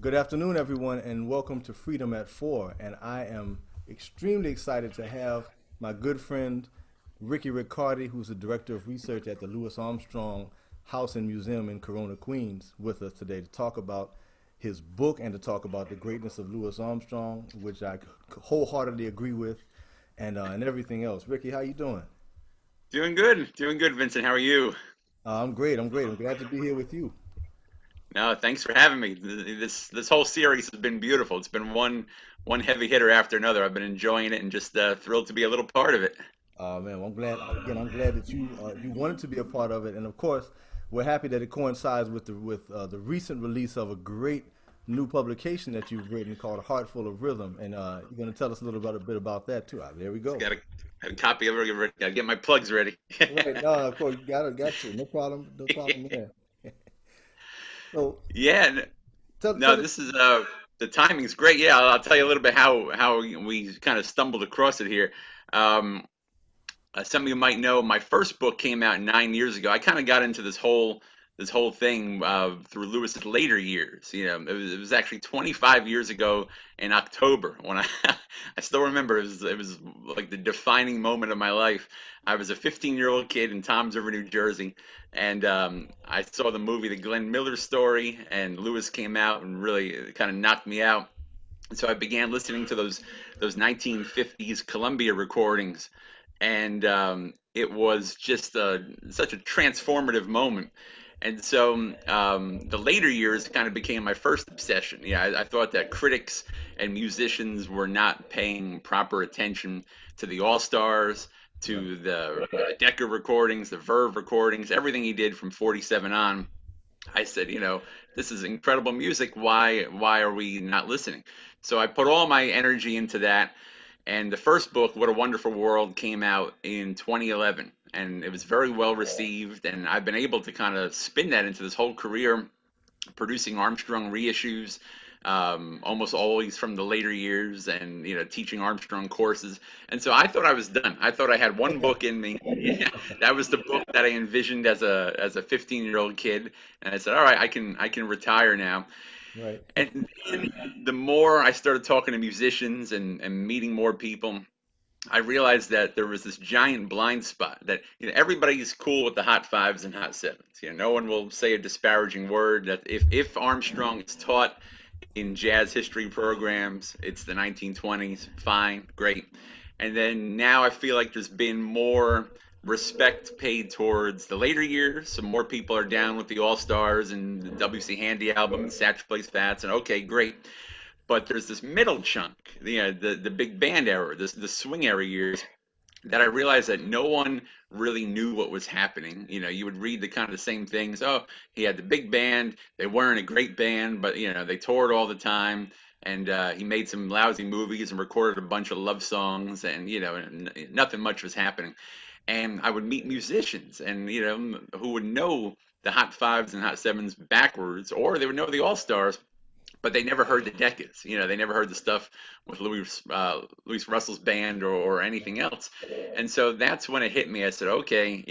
Good afternoon, everyone, and welcome to Freedom at Four. And I am extremely excited to have my good friend Ricky Riccardi, who's the director of research at the Louis Armstrong House and Museum in Corona, Queens, with us today to talk about his book and to talk about the greatness of Louis Armstrong, which I wholeheartedly agree with, and everything else. Ricky, how you doing? Doing good, Vincent. How are you? I'm great. I'm great. I'm glad to be here with you. No, thanks for having me. This whole series has been beautiful. It's been one heavy hitter after another. I've been enjoying it and just thrilled to be a little part of it. Man, well, I'm glad. Again, I'm glad that you wanted to be a part of it, and of course, we're happy that it coincides with the recent release of a great new publication that you've written called "Heart Full of Rhythm," and you're going to tell us a little bit about that too. There we Just go. got a copy of it. Got to get my plugs ready. Right. No, of course, you got to. No problem. No problem there. So, Yeah, tell no, us. this is the timing's great. Yeah, I'll tell you a little bit how we kind of stumbled across it here. Um, some of you might know my first book came out 9 years ago. I kind of got into this whole thing through Lewis's later years. It was actually 25 years ago in October when I I still remember it was like the defining moment of my life. I was a 15-year-old kid in Toms River, New Jersey, and I saw the movie The Glenn Miller Story, and Lewis came out and really kind of knocked me out. And so I began listening to those 1950s Columbia recordings, and it was just such a transformative moment. And so the later years kind of became my first obsession. Yeah, I thought that critics and musicians were not paying proper attention to the All Stars, Right. to the Decca recordings, the Verve recordings, everything he did from 47 on. I said, this is incredible music. Why are we not listening? So I put all my energy into that. And the first book, What a Wonderful World, came out in 2011, and it was very well received. And I've been able to kind of spin that into this whole career, producing Armstrong reissues, almost always from the later years, and teaching Armstrong courses. And so I thought I was done. I thought I had one book in me. That was the book that I envisioned as a 15-year-old kid. And I said, all right, I can retire now. Right. And the more I started talking to musicians and meeting more people, I realized that there was this giant blind spot that everybody's cool with the hot fives and hot sevens. No one will say a disparaging word. That if Armstrong is taught in jazz history programs, it's the 1920s. Fine, great. And then now I feel like there's been more respect paid towards the later years. So more people are down with the All Stars and the W.C. Handy album and Satch Plays Fats. And okay, great. But there's this middle chunk, the big band era, the swing era years, that I realized that no one really knew what was happening. You would read the kind of the same things. Oh, he had the big band. They weren't a great band, but they toured all the time. And he made some lousy movies and recorded a bunch of love songs, and nothing much was happening. And I would meet musicians, and who would know the hot fives and hot sevens backwards, or they would know the all stars, but they never heard the decades. They never heard the stuff with Louis Russell's band or anything else. And so that's when it hit me. I said, okay,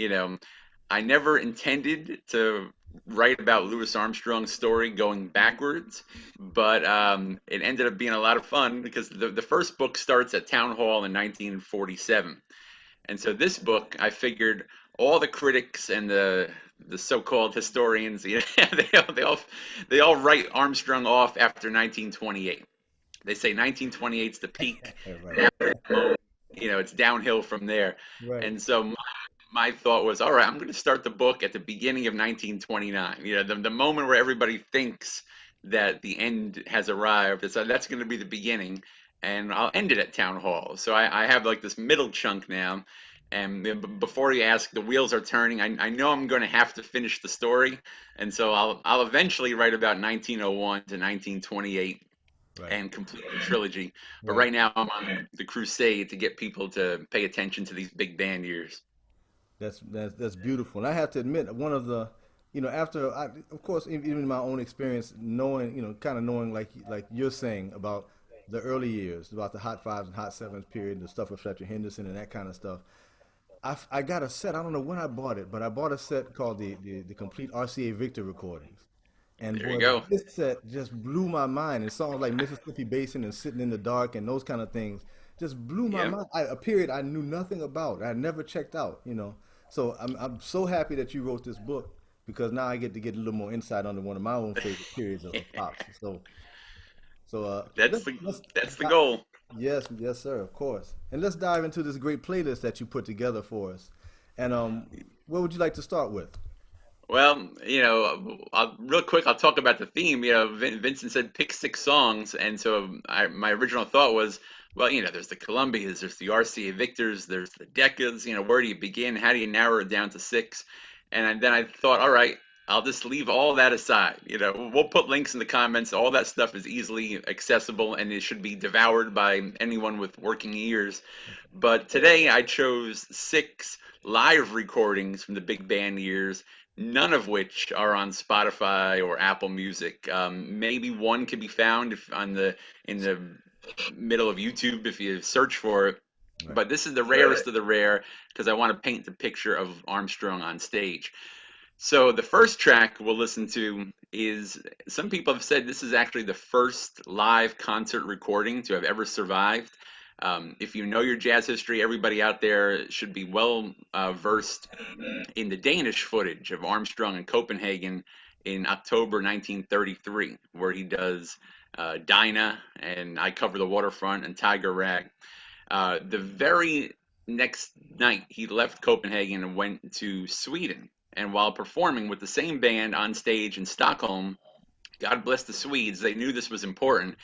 I never intended to write about Louis Armstrong's story going backwards, but it ended up being a lot of fun because the first book starts at Town Hall in 1947. And so this book, I figured all the critics and the so-called historians, they all write Armstrong off after 1928. They say 1928 is the peak. Right. And after that moment, it's downhill from there. Right. And so my thought was, all right, I'm going to start the book at the beginning of 1929. The moment where everybody thinks that the end has arrived. So that's going to be the beginning, and I'll end it at Town Hall. So I have like this middle chunk now. And before you ask, the wheels are turning. I know I'm going to have to finish the story, and so I'll eventually write about 1901 to 1928 Right. and complete the trilogy. But Right. right now I'm on the crusade to get people to pay attention to these big band years. That's beautiful. And I have to admit, one of the, after of course, even in my own experience, knowing, kind of knowing like you're saying about the early years, about the hot fives and hot sevens period, the stuff with Fletcher Henderson and that kind of stuff. I got a set. I don't know when I bought it, but I bought a set called the complete RCA Victor recordings, And There you boy, go. this set just blew my mind. And songs like Mississippi Basin and Sitting in the Dark and those kind of things just blew my Yeah. mind. A period I knew nothing about. I never checked out, you know. So I'm so happy that you wrote this book because now I get to get a little more insight onto one of my own favorite periods of pops. So That's let's the let's that's the di- goal. yes, yes, sir, of course. And let's dive into this great playlist that you put together for us. And what would you like to start with? Well, real quick, I'll talk about the theme. Vincent said pick 6 songs, and so my original thought was, well, there's the Columbias, there's the RCA Victors, there's the Decas. Where do you begin? How do you narrow it down to 6? And then I thought, all right, I'll just leave all that aside. We'll put links in the comments. All that stuff is easily accessible, and it should be devoured by anyone with working ears. But today I chose 6 live recordings from the big band years, none of which are on Spotify or Apple Music. Maybe one can be found if in the middle of YouTube if you search for it. Right. But this is the rarest of the rare because I want to paint the picture of Armstrong on stage. So the first track we'll listen to is, some people have said this is actually the first live concert recording to have ever survived. If you know your jazz history, everybody out there should be well versed in the Danish footage of Armstrong in Copenhagen in October 1933, where he does Dinah and I Cover the Waterfront and Tiger Rag. The very next night, he left Copenhagen and went to Sweden. And while performing with the same band on stage in Stockholm, God bless the Swedes, they knew this was important,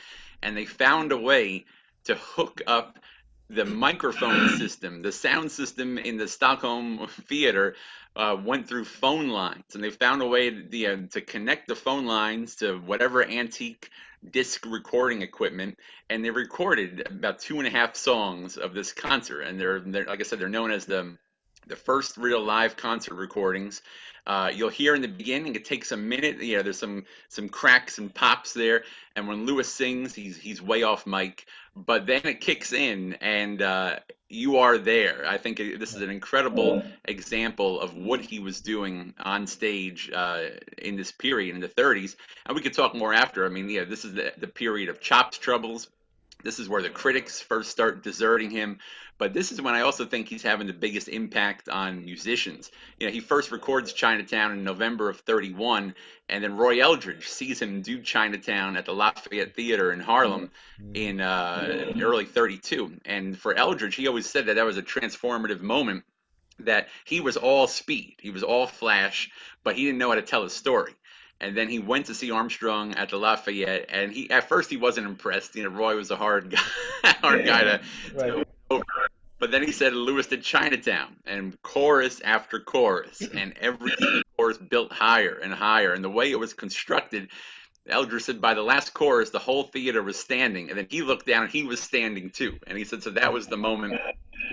and they found a way to hook up the microphone system. The sound system in the Stockholm theater went through phone lines, and they found a way to connect the phone lines to whatever antique disc recording equipment, and they recorded about 2.5 songs of this concert. And they're like I said, they're known as the first real live concert recordings. You'll hear in the beginning, it takes a minute. There's some cracks and pops there, and when Lewis sings, he's way off mic, but then it kicks in, and you are there. I think this is an incredible example of what he was doing on stage in this period in the 30s, and we could talk more after. I mean, this is the period of Chop's troubles. This is where the critics first start deserting him. But this is when I also think he's having the biggest impact on musicians. He first records Chinatown in November of 31, and then Roy Eldridge sees him do Chinatown at the Lafayette Theater in Harlem Mhm. in early 32. And for Eldridge, he always said that was a transformative moment, that he was all speed, he was all flash, but he didn't know how to tell a story. And then he went to see Armstrong at the Lafayette, and he at first he wasn't impressed. Roy was a hard guy, hard guy to Right. win over. But then he said Lewis did Chinatown, and chorus after chorus, and every chorus built higher and higher. And the way it was constructed, Eldridge said by the last chorus, the whole theater was standing, and then he looked down and he was standing too. And he said, so that was the moment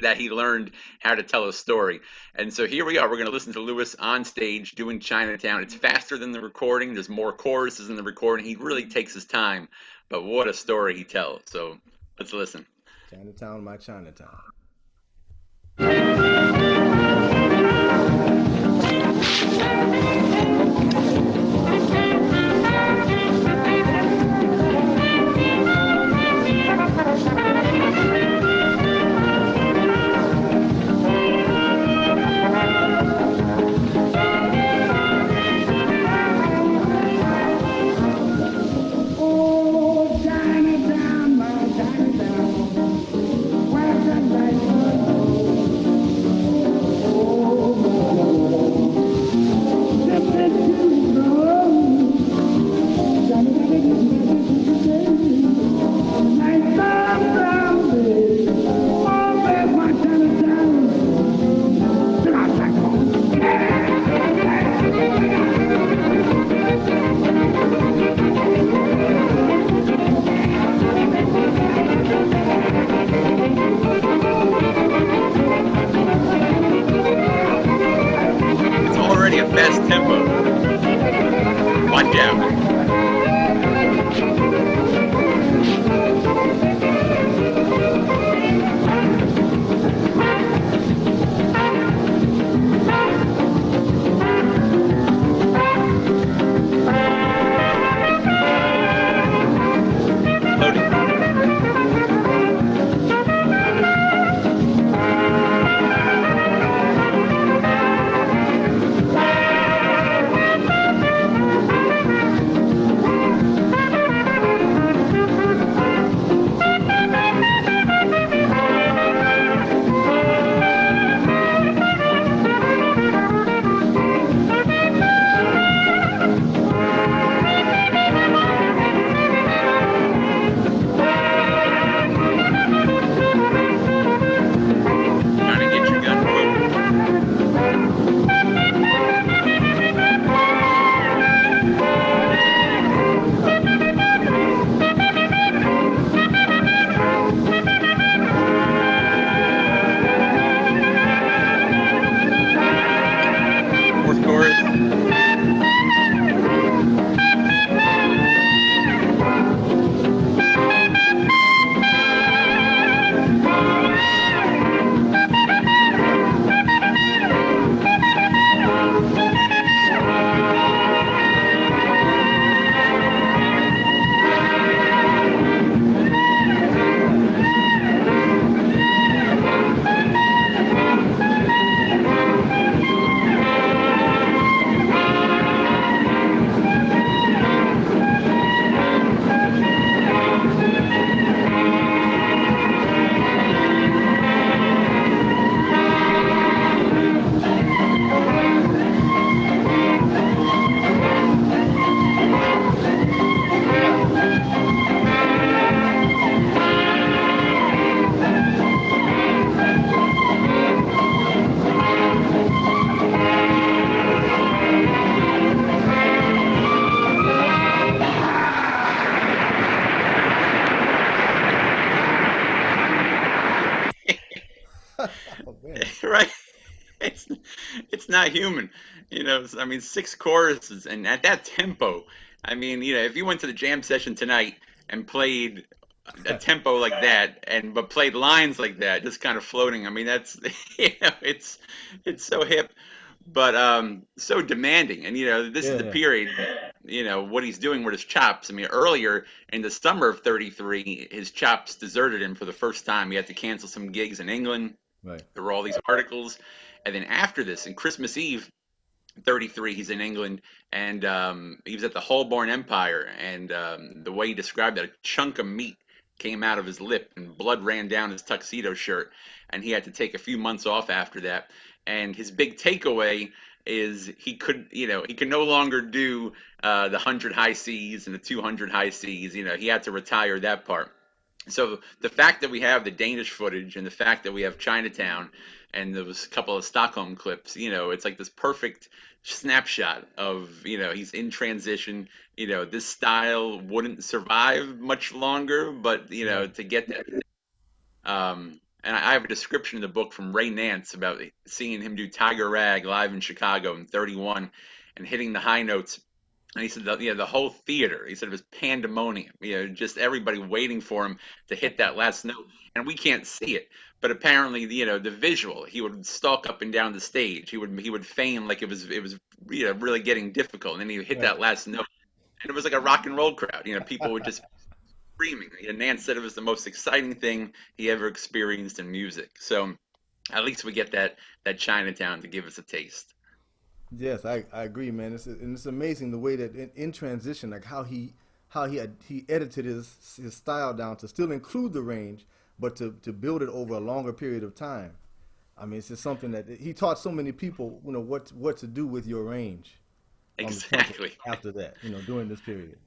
that he learned how to tell a story. And so here we are. We're going to listen to Lewis on stage doing Chinatown. It's faster than the recording. There's more choruses in the recording. He really takes his time, but what a story he tells. So let's listen. Chinatown, my Chinatown. Oh, Chinatown, my Chinatown, where the lights are low. not human. I mean, 6 choruses, and at that tempo, I mean, if you went to the jam session tonight and played a tempo like that, but played lines like that, just kind of floating. I mean, that's it's so hip, but so demanding. And this is Yeah, the yeah, period. What he's doing with his chops. I mean, earlier in the summer of '33, his chops deserted him for the first time. He had to cancel some gigs in England. right. There were all these articles, and then after this, in Christmas Eve '33, he's in England, and he was at the Holborn Empire, and the way he described it, a chunk of meat came out of his lip, and blood ran down his tuxedo shirt, and he had to take a few months off after that. And his big takeaway is he could no longer do the 100 high C's and the 200 high C's. He had to retire that part. So the fact that we have the Danish footage and the fact that we have Chinatown and there was a couple of Stockholm clips, it's like this perfect snapshot of, he's in transition. This style wouldn't survive much longer, but Right. to get that, and I have a description in the book from Ray Nance about seeing him do Tiger Rag live in Chicago in '31 and hitting the high notes. And he said, the whole theater, he said it was pandemonium, just everybody waiting for him to hit that last note. And we can't see it. But apparently, the visual, he would stalk up and down the stage. He would feign like it was really getting difficult. And then he would hit Right. that last note. And it was like a rock and roll crowd. People would just screaming. Nance said it was the most exciting thing he ever experienced in music. So at least we get that Chinatown to give us a taste. Yes, I agree, man. And it's amazing the way that in transition, like he edited his style down to still include the range, but to build it over a longer period of time. I mean, it's just something that he taught so many people, what to do with your range on the trumpet Exactly. after that, during this period.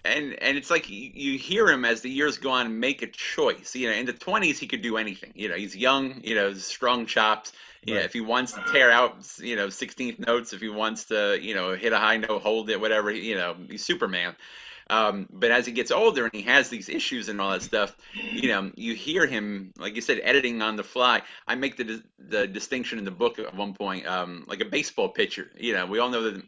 And it's like you hear him as the years go on make a choice. In the '20s he could do anything. He's young. Strong chops. Right. If he wants to tear out 16th notes, if he wants to hit a high note, hold it, whatever. He's Superman. But as he gets older and he has these issues and all that stuff, you hear him, like you said, editing on the fly. I make the distinction in the book at one point, like a baseball pitcher. We all know that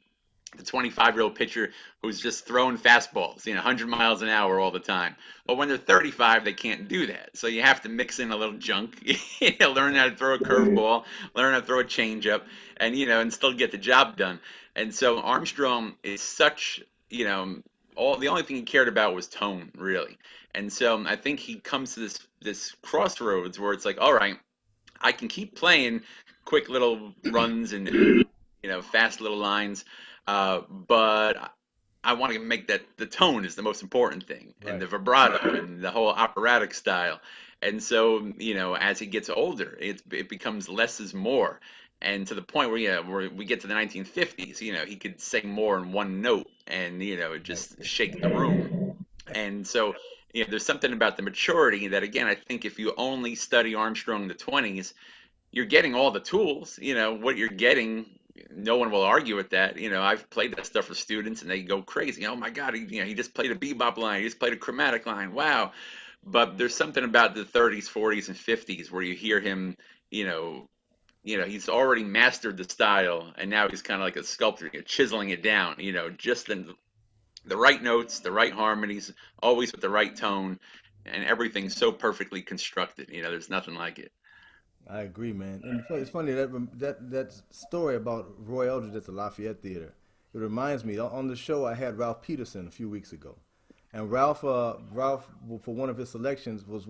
the 25-year-old pitcher who's just throwing fastballs, 100 miles an hour all the time. But when they're 35, they can't do that. So you have to mix in a little junk, learn how to throw a curveball, learn how to throw a changeup, and still get the job done. And so Armstrong is such, all the only thing he cared about was tone, really. And so I think he comes to this crossroads where it's like, all right, I can keep playing quick little runs and fast little lines, but I want to make that the tone is the most important thing, and the Right. vibrato and the whole operatic style. And so, as he gets older, it becomes less is more, and to the point where where we get to the 1950s, he could sing more in one note, and it Right. just shake the room. And so, there's something about the maturity that, again, I think if you only study Armstrong in the '20s, you're getting all the tools. What you're getting, no one will argue with that. I've played that stuff for students and they go crazy. Oh my God, he just played a bebop line, he just played a chromatic line. Wow. But there's something about the '30s, '40s, and '50s where you hear him, you know, he's already mastered the style, and now he's kind of like a sculptor, chiseling it down. Just the right notes, the right harmonies, always with the right tone, and everything's so perfectly constructed. There's nothing like it. I agree, man. And it's funny that story about Roy Eldridge at the Lafayette Theater. It reminds me on the show I had Ralph Peterson a few weeks ago, and Ralph for one of his selections was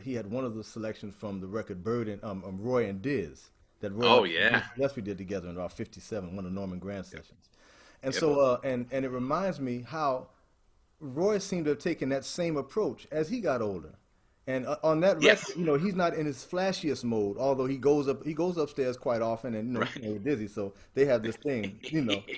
he had one of the selections from the record Bird and Roy and Diz that Roy Oh Eldridge and yeah. Dizzy Gillespie did together in about '57, one of Norman Grant's Yep. sessions. And Yep. so and it reminds me how Roy seemed to have taken that same approach as he got older. And on that record, Yes. he's not in his flashiest mode, although he goes upstairs quite often, and Right. with Dizzy, so they have this thing,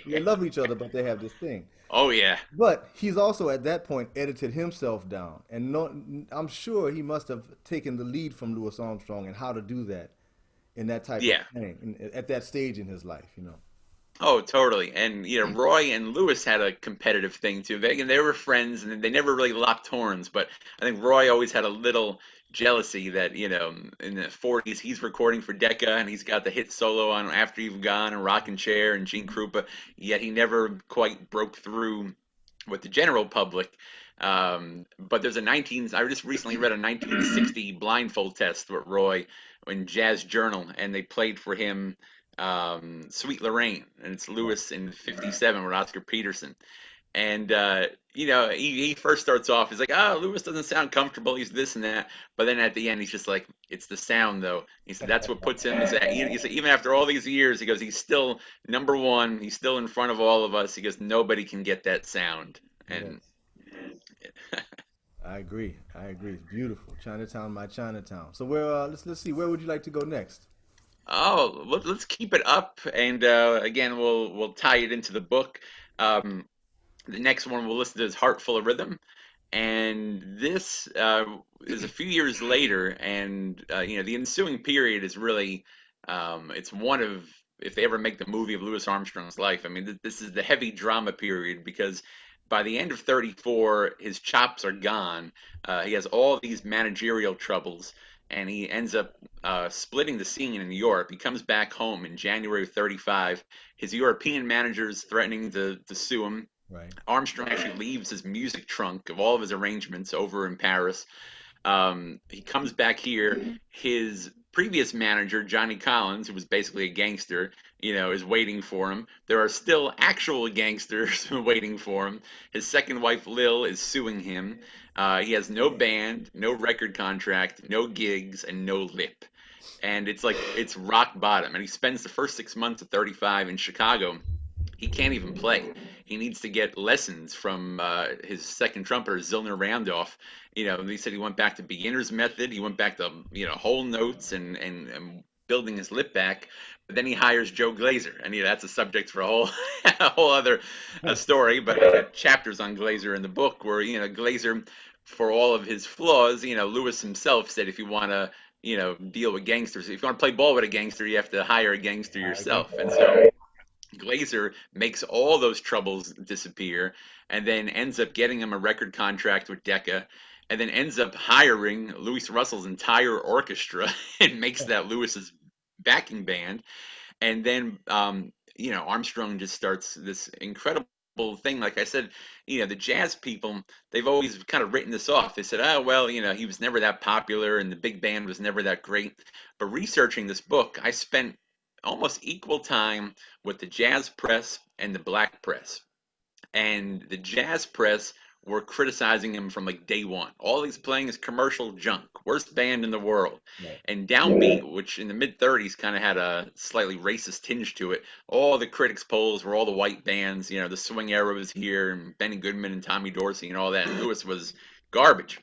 they love each other, but they have this thing. Oh yeah. But he's also at that point edited himself down, and no, I'm sure he must have taken the lead from Louis Armstrong and how to do that in that type of Yeah. thing at that stage in his life. Oh, totally. And Roy and Lewis had a competitive thing too. They were friends and they never really locked horns, but I think Roy always had a little jealousy that, in the 40s he's recording for Decca and he's got the hit solo on After You've Gone and Rockin' Chair and Gene Krupa, yet he never quite broke through with the general public. But there's I just recently read a 1960 blindfold test with Roy in Jazz Journal, and they played for him Sweet Lorraine, and it's Right. Lewis in '57 with Oscar Peterson. And he first starts off, he's like, "Oh, Lewis doesn't sound comfortable. He's this and that." But then at the end, he's just like, "It's the sound, though." He said that's what puts him. He said even after all these years, he goes, he's still number one. He's still in front of all of us. He goes, nobody can get that sound. And Yes. I agree. I agree. It's beautiful. Chinatown, my Chinatown. So where let's see, where would you like to go next? oh, let's keep it up. And again, we'll tie it into the book. Um, the next one we'll listen to is Heart Full of Rhythm. And this is a few years later, and the ensuing period is really, it's one of, if they ever make the movie of Louis Armstrong's life, I mean, this is the heavy drama period because by the end of 34, his chops are gone. He has all these managerial troubles, and he ends up splitting the scene in Europe. He comes back home in January of 35. His European managers threatening to sue him. Right. Armstrong actually leaves his music trunk of all of his arrangements over in Paris. He comes back here. His previous manager, Johnny Collins, who was basically a gangster, is waiting for him. There are still actual gangsters waiting for him. His second wife, Lil, is suing him. He has no band, no record contract, no gigs, and no lip. And it's like it's rock bottom. And he spends the first 6 months of 35 in Chicago. He can't even play. He needs to get lessons from his second trumpeter, Zilner Randolph. He said he went back to beginner's method. He went back to whole notes and building his lip back. But then he hires Joe Glazer, and that's a subject for a whole a whole other story. But I got chapters on Glazer in the book where Glazer, for all of his flaws, Lewis himself said if you want to deal with gangsters, if you want to play ball with a gangster, you have to hire a gangster I agree. yourself. And so Glazer makes all those troubles disappear and then ends up getting him a record contract with Decca and then ends up hiring Louis Russell's entire orchestra and makes that Lewis's backing band. And then, Armstrong just starts this incredible thing. Like I said, the jazz people, they've always kind of written this off. They said, oh, well, he was never that popular and the big band was never that great. But researching this book, I spent almost equal time with the jazz press and the black press. And the jazz press were criticizing him from like day one. All he's playing is commercial junk, worst band in the world. Right. And Downbeat, which in the mid 30s kind of had a slightly racist tinge to it, all the critics polls were all the white bands, the swing era was here, and Benny Goodman and Tommy Dorsey and all that. And Lewis was garbage.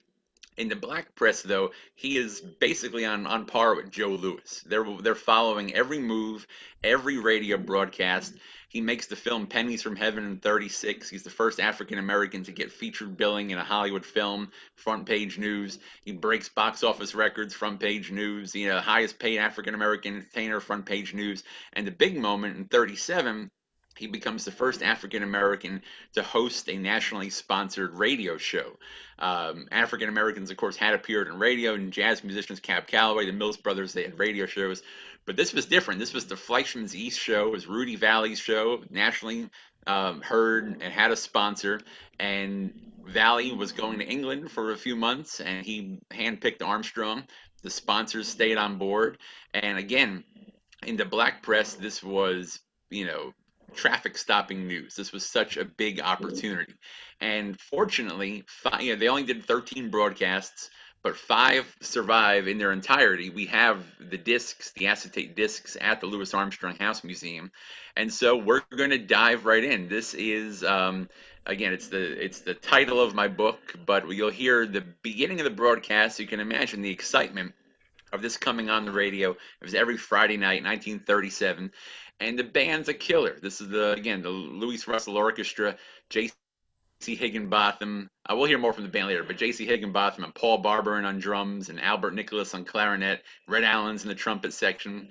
In the black press, though, he is basically on par with Joe Louis. They're following every move, every radio broadcast. He makes the film Pennies from Heaven in 36. He's the first African American to get featured billing in a Hollywood film, front page news. He breaks box office records, front page news. Highest paid African American entertainer, front page news. And the big moment in 37, he becomes the first African American to host a nationally sponsored radio show. African Americans, of course, had appeared in radio, and jazz musicians, Cab Calloway, the Mills Brothers, they had radio shows. But this was different. This was the Fleischmann's Yeast show. It was Rudy Valley's show, nationally heard and had a sponsor. And Valley was going to England for a few months, and he handpicked Armstrong. The sponsors stayed on board. And again, in the black press, this was, you know, traffic stopping news. This was such a big opportunity. And fortunately, they only did 13 broadcasts, but 5 survive in their entirety. We have the discs, the acetate discs at the Louis Armstrong House Museum. And so we're going to dive right in. This is again, it's the title of my book, but you'll hear the beginning of the broadcast. You can imagine the excitement of this coming on the radio. It was every Friday night, 1937, and the band's a killer. This is the Louis Russell Orchestra, J.C. Higginbotham. I will hear more from the band later, but J.C. Higginbotham and Paul Barberin on drums, and Albert Nicholas on clarinet. Red Allen's in the trumpet section.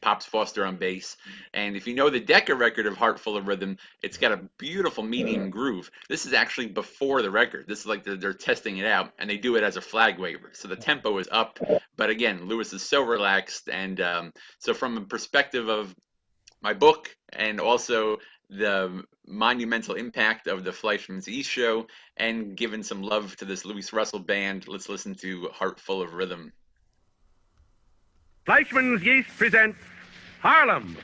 Pops Foster on bass. And if you know the Decca record of Heart Full of Rhythm, it's got a beautiful medium groove. This is actually before the record. This is like they're testing it out, and they do it as a flag waver. So the tempo is up, but again, Lewis is so relaxed. And so from a perspective of my book and also the monumental impact of the Fleischmann's Yeast show and giving some love to this Louis Russell band, let's listen to Heart Full of Rhythm. Fleischmann's Yeast presents Harlem.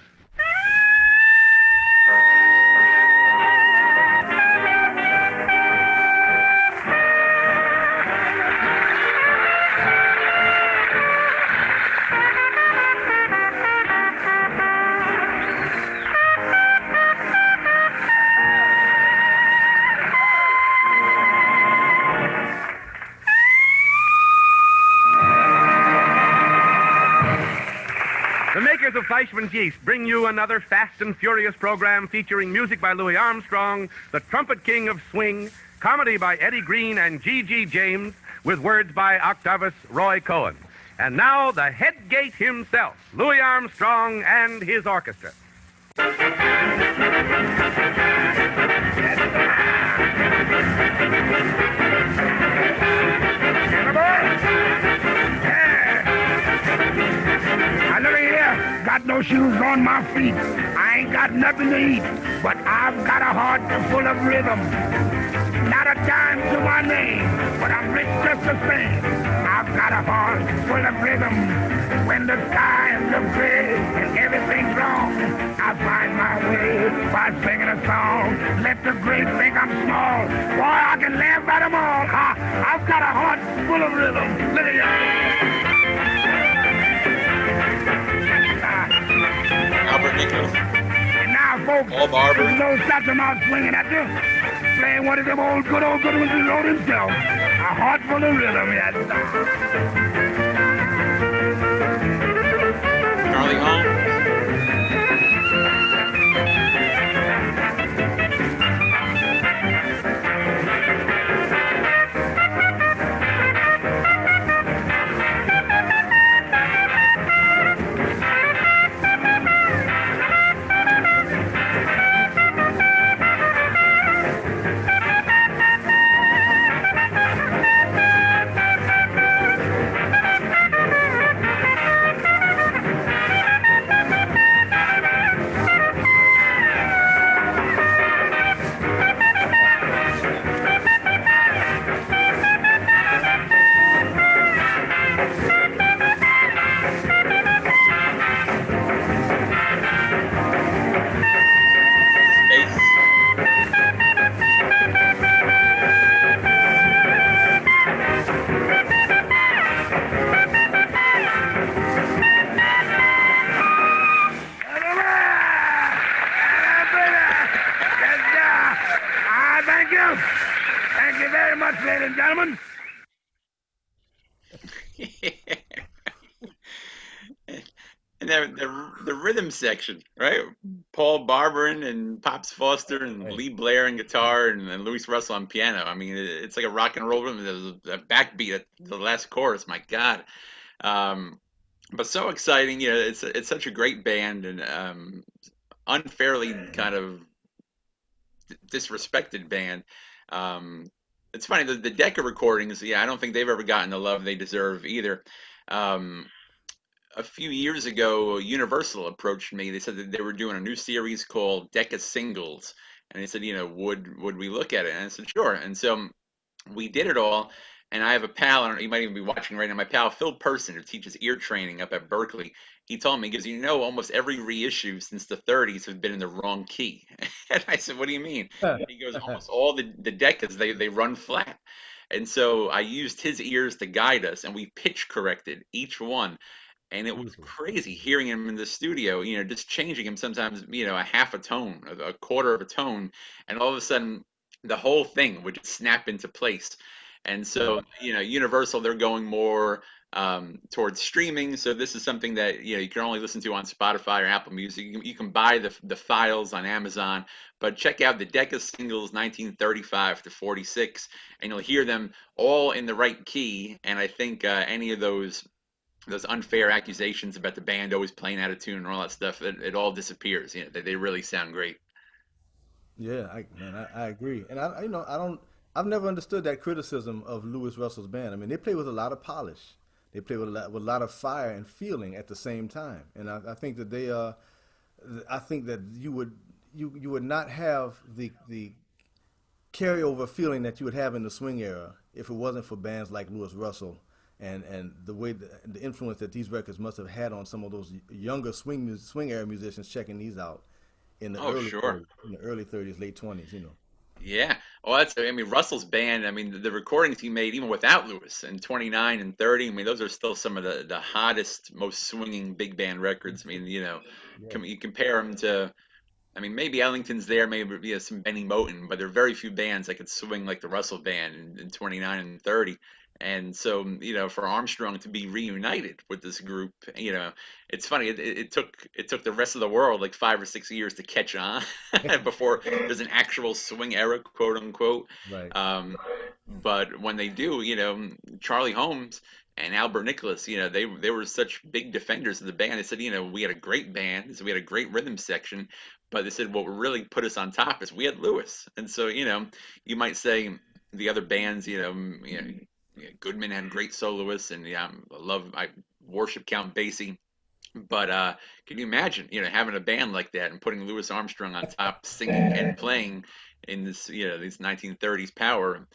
The makers of Fleischmann's Yeast bring you another fast and furious program featuring music by Louis Armstrong, the trumpet king of swing, comedy by Eddie Green and G.G. James, with words by Octavius Roy Cohen. And now, the head gate himself, Louis Armstrong and his orchestra. Got no shoes on my feet. I ain't got nothing to eat, but I've got a heart full of rhythm. Not a dime to my name, but I'm rich just the same. I've got a heart full of rhythm. When the skies look gray and everything's wrong, I find my way by singing a song. Let the great think I'm small. Boy, I can laugh at them all. I've got a heart full of rhythm. Look at you. Albert Nichols. And now, folks, Paul Barber. there's no such amount swinging at you. Playing one of them old good ones he wrote himself. A heart full of rhythm, yes. Charlie Holmes. Thank you very much, ladies and gentlemen. And the rhythm section, right? Paul Barberin and Pops Foster and Right. Lee Blair on guitar and Louis Russell on piano. I mean, it's like a rock and roll rhythm. There's a backbeat at the last chorus. My God. But so exciting. You know, it's such a great band and unfairly kind of disrespected band. It's funny, the Decca recordings, yeah, I don't think they've ever gotten the love they deserve either. A few years ago, Universal approached me. They said that they were doing a new series called Decca Singles, and they said, you know, would we look at it? And I said, sure. And so we did it all. And I have a pal, I don't know, you might even be watching right now, my pal Phil Person, who teaches ear training up at Berkeley. He told me, he goes, you know, almost every reissue since the 30s have been in the wrong key. And I said, what do you mean? And he goes, almost all the Deccas, they run flat. And so I used his ears to guide us, and we pitch corrected each one. And it was crazy hearing him in the studio, you know, just changing him sometimes, you know, a half a tone, a quarter of a tone. And all of a sudden, the whole thing would just snap into place. And so, you know, Universal, they're going more towards streaming. So this is something that, you know, you can only listen to on Spotify or Apple Music. You can buy the files on Amazon, but check out the Decca Singles 1935 to 46, and you'll hear them all in the right key. And I think any of those those unfair accusations about the band always playing out of tune and all that stuff, it all disappears. You know, they really sound great. Yeah, I agree, and I've never understood that criticism of Louis Russell's band. I mean, they play with a lot of polish, they play with a lot of fire and feeling at the same time, and I think that I think that you would not have the carryover feeling that you would have in the swing era if it wasn't for bands like Louis Russell and the way the influence that these records must have had on some of those younger swing era musicians checking these out in the Oh, sure. early 30s, late 20s, you know. Yeah. Well, I mean, Russell's band, I mean, the recordings he made, even without Lewis, in 29 and 30, I mean, those are still some of the hottest, most swinging big band records. I mean, you know, Yeah. you compare them to, I mean, maybe Ellington's there, maybe some Benny Moten, but there are very few bands that could swing like the Russell band in 29 and 30. And so, you know, for Armstrong to be reunited with this group, you know, it's funny. It took the rest of the world like 5 or 6 years to catch on before there's an actual swing era, quote unquote. Right. Um, but when they do, you know, Charlie Holmes and Albert Nicholas, you know, they were such big defenders of the band. They said, you know, we had a great band, so we had a great rhythm section, but they said what really put us on top is we had Lewis. And so, you know, you might say the other bands, yeah, Goodman had great soloists, and yeah, I worship Count Basie. But can you imagine, you know, having a band like that and putting Louis Armstrong on top, singing and playing in this, you know, this 1930s power?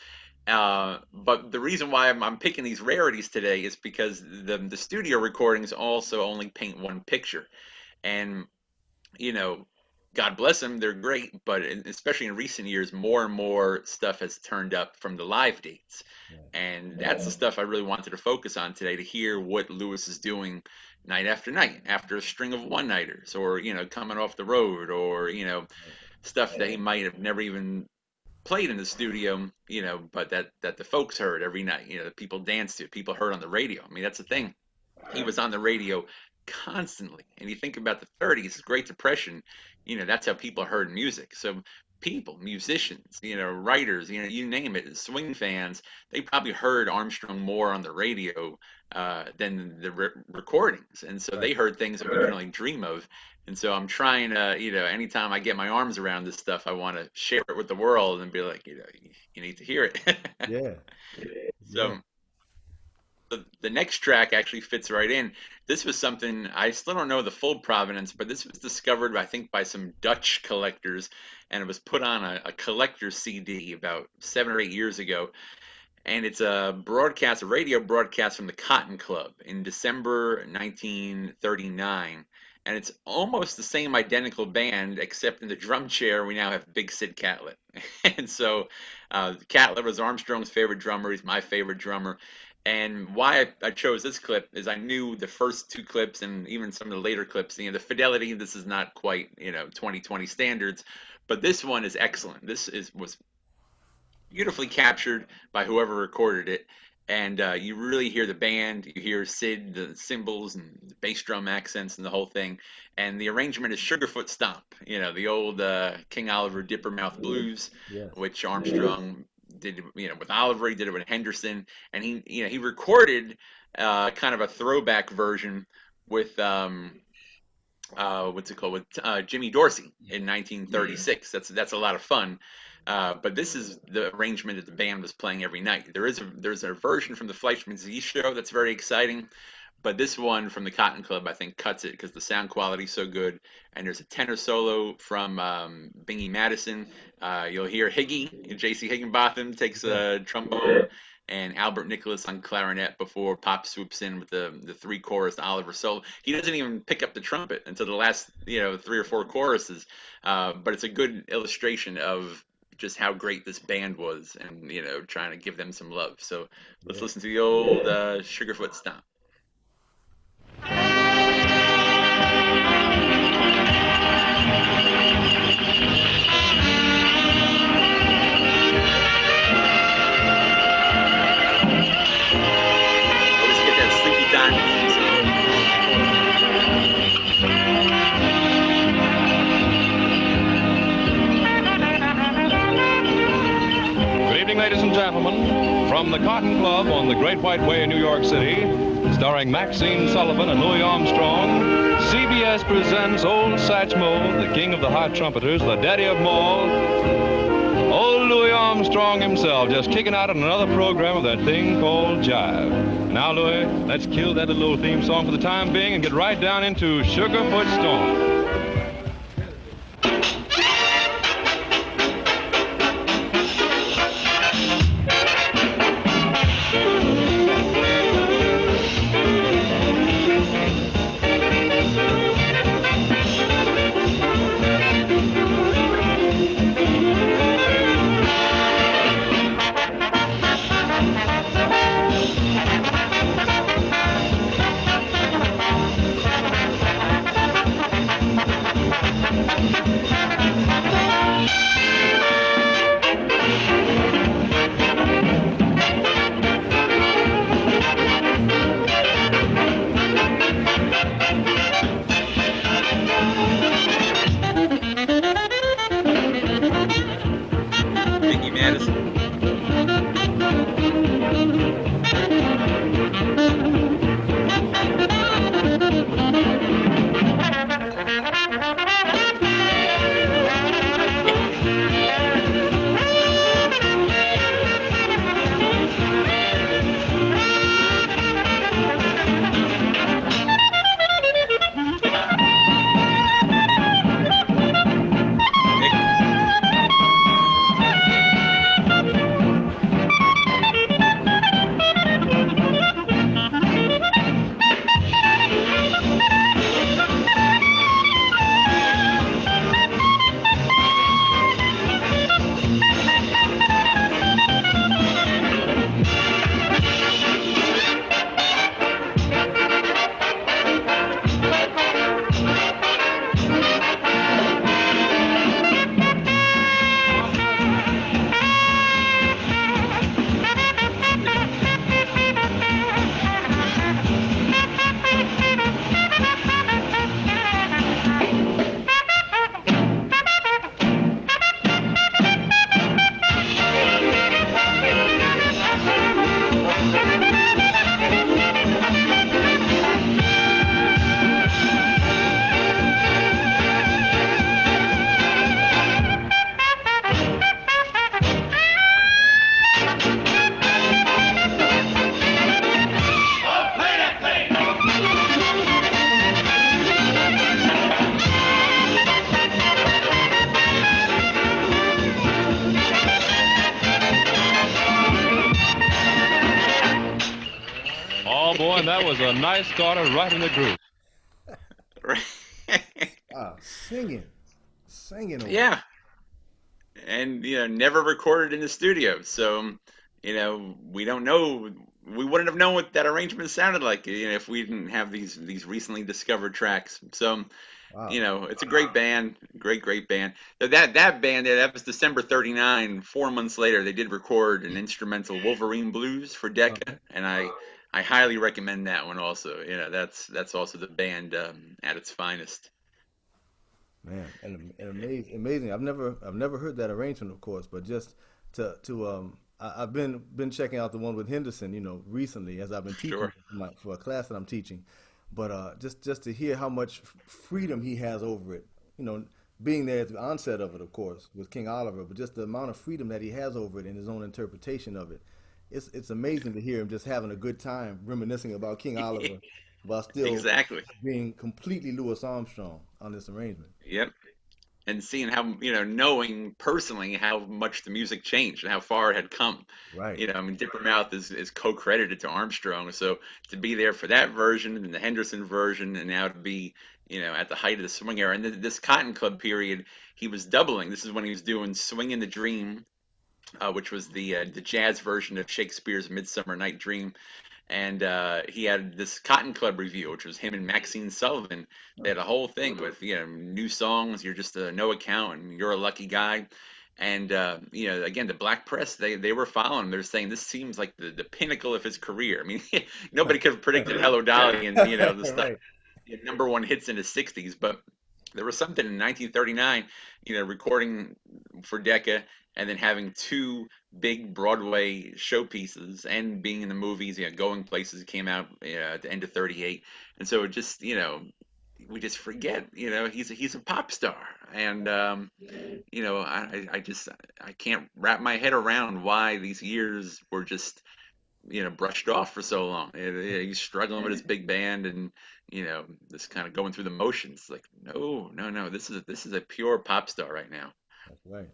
But the reason why I'm picking these rarities today is because the studio recordings also only paint one picture, and you know, God bless them, they're great, but especially in recent years, more and more stuff has turned up from the live dates. Yeah. And that's the stuff I really wanted to focus on today, to hear what Lewis is doing night after night, after a string of one-nighters, or, you know, coming off the road, or, you know, stuff that he might have never even played in the studio, you know, but that the folks heard every night, you know, that people danced to, people heard on the radio. I mean, that's the thing. He was on the radio constantly. And you think about the 30s, Great Depression, you know, that's how people heard music. So people, musicians, you know, writers, you know, you name it, swing fans, they probably heard Armstrong more on the radio than the recordings. And so they Right. heard things that we can only dream of. And so I'm trying to, you know, anytime I get my arms around this stuff, I want to share it with the world and be like, you know, you need to hear it. Yeah. Yeah. So the next track actually fits right in. This was something I still don't know the full provenance, but this was discovered, I think, by some Dutch collectors, and it was put on a collector's CD about 7 or 8 years ago. And it's a radio broadcast from the Cotton Club in December 1939. And it's almost the same identical band, except in the drum chair, we now have Big Sid Catlett. And so Catlett was Armstrong's favorite drummer. He's my favorite drummer. And why I chose this clip is I knew the first two clips and even some of the later clips, you know, the fidelity, this is not quite, you know, 2020 standards, but this one is excellent. Was beautifully captured by whoever recorded it. And you really hear the band, you hear Sid, the cymbals and the bass drum accents and the whole thing. And the arrangement is Sugarfoot Stomp, you know, the old King Oliver Dippermouth blues, Yes. which Armstrong did, you know, with Oliver, he did it with Henderson, and he recorded kind of a throwback version with what's it called, with Jimmy Dorsey in 1936. That's a lot of fun. But this is the arrangement that the band was playing every night. There's a version from the Fleischmann's Yeast show that's very exciting, but this one from the Cotton Club I think cuts it because the sound quality is so good. And there's a tenor solo from Bingy Madison. You'll hear J.C. Higginbotham takes a trombone, and Albert Nicholas on clarinet before Pop swoops in with the three chorus Oliver solo. He doesn't even pick up the trumpet until the last, you know, three or four choruses. But it's a good illustration of just how great this band was, and you know, trying to give them some love. So let's Yeah. listen to the old Sugarfoot Stomp. Always get that sleepy time Good evening, ladies and gentlemen. From the Cotton Club on the Great White Way in New York City, Starring Maxine Sullivan and Louis Armstrong, CBS presents Old Satchmo, the king of the high trumpeters, the daddy of them all. Old Louis Armstrong himself, just kicking out on another program of that thing called Jive. Now, Louis, let's kill that little old theme song for the time being and get right down into Sugarfoot Stomp. That was a nice starter right in the groove. Singing. Yeah, and never recorded in the studio, so we don't know. We wouldn't have known what that arrangement sounded like, if we didn't have these recently discovered tracks. So, wow. It's a great band, great band. That band, that was December '39. 4 months later, they did record an instrumental Wolverine Blues for Decca, and I highly recommend that one also. That's also the band at its finest. Man, and amazing. I've never heard that arrangement, of course, but just I've been checking out the one with Henderson, recently as I've been teaching for a class that I'm teaching. But just to hear how much freedom he has over it, being there at the onset of it, of course, with King Oliver, but just the amount of freedom that he has over it in his own interpretation of it. It's amazing to hear him just having a good time reminiscing about King Oliver while still being completely Louis Armstrong on this arrangement. Yep. And seeing how, knowing personally how much the music changed and how far it had come. Right. Dipper Mouth is co-credited to Armstrong. So to be there for that version and the Henderson version, and now to be, at the height of the swing era. And this Cotton Club period, he was doubling. This is when he was doing Swing in the Dream, which was the jazz version of Shakespeare's Midsummer Night Dream. And he had this Cotton Club review, which was him and Maxine Sullivan. They had a whole thing with new songs. You're just a no account, and you're a lucky guy. And again, the black press they were following him. They're saying this seems like the pinnacle of his career. I mean, nobody could have predicted Hello Dolly and the stuff, number one hits in the '60s. But There was something in 1939, recording for Decca and then having two big Broadway showpieces and being in the movies, Going Places came out at the end of 38. And so it just, we just forget, he's a pop star. And, I just can't wrap my head around why these years were just, brushed off for so long. He's struggling with his big band and, just kind of going through the motions. Like, no, no, no, this is a pure pop star right now. That's right.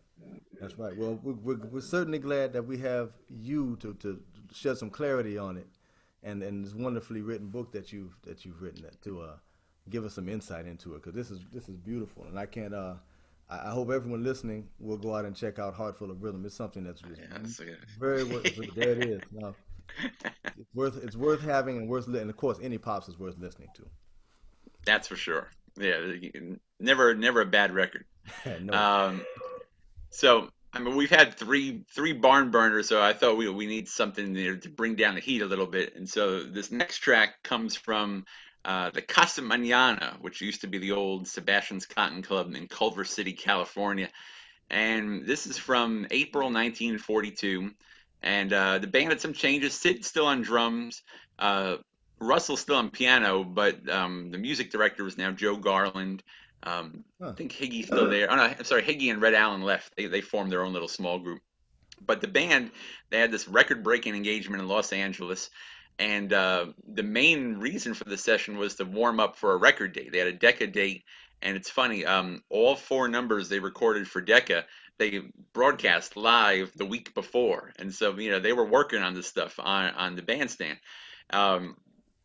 That's right. Well, we're certainly glad that we have you to shed some clarity on it, and this wonderfully written book that you've written to give us some insight into it, because this is beautiful, and I can't. I hope everyone listening will go out and check out Heart Full of Rhythm. It's something that's very there it is. No, it's worth having and worth and of course any pops is worth listening to. That's for sure. Yeah, never a bad record. No. So I mean, we've had three barn burners, so I thought we need something to bring down the heat a little bit. And so this next track comes from the Casa Manana, which used to be the old Sebastian's Cotton Club in Culver City, California. And this is from April 1942. And the band had some changes. Sid's still on drums. Russell's still on piano, but the music director is now Joe Garland. I think Higgy's still there. Oh, no, I'm sorry, Higgy and Red Allen left. They formed their own little small group. But the band, they had this record-breaking engagement in Los Angeles. And the main reason for the session was to warm up for a record date. They had a Decca date. And it's funny, all four numbers they recorded for Decca, they broadcast live the week before. And so, they were working on this stuff on the bandstand.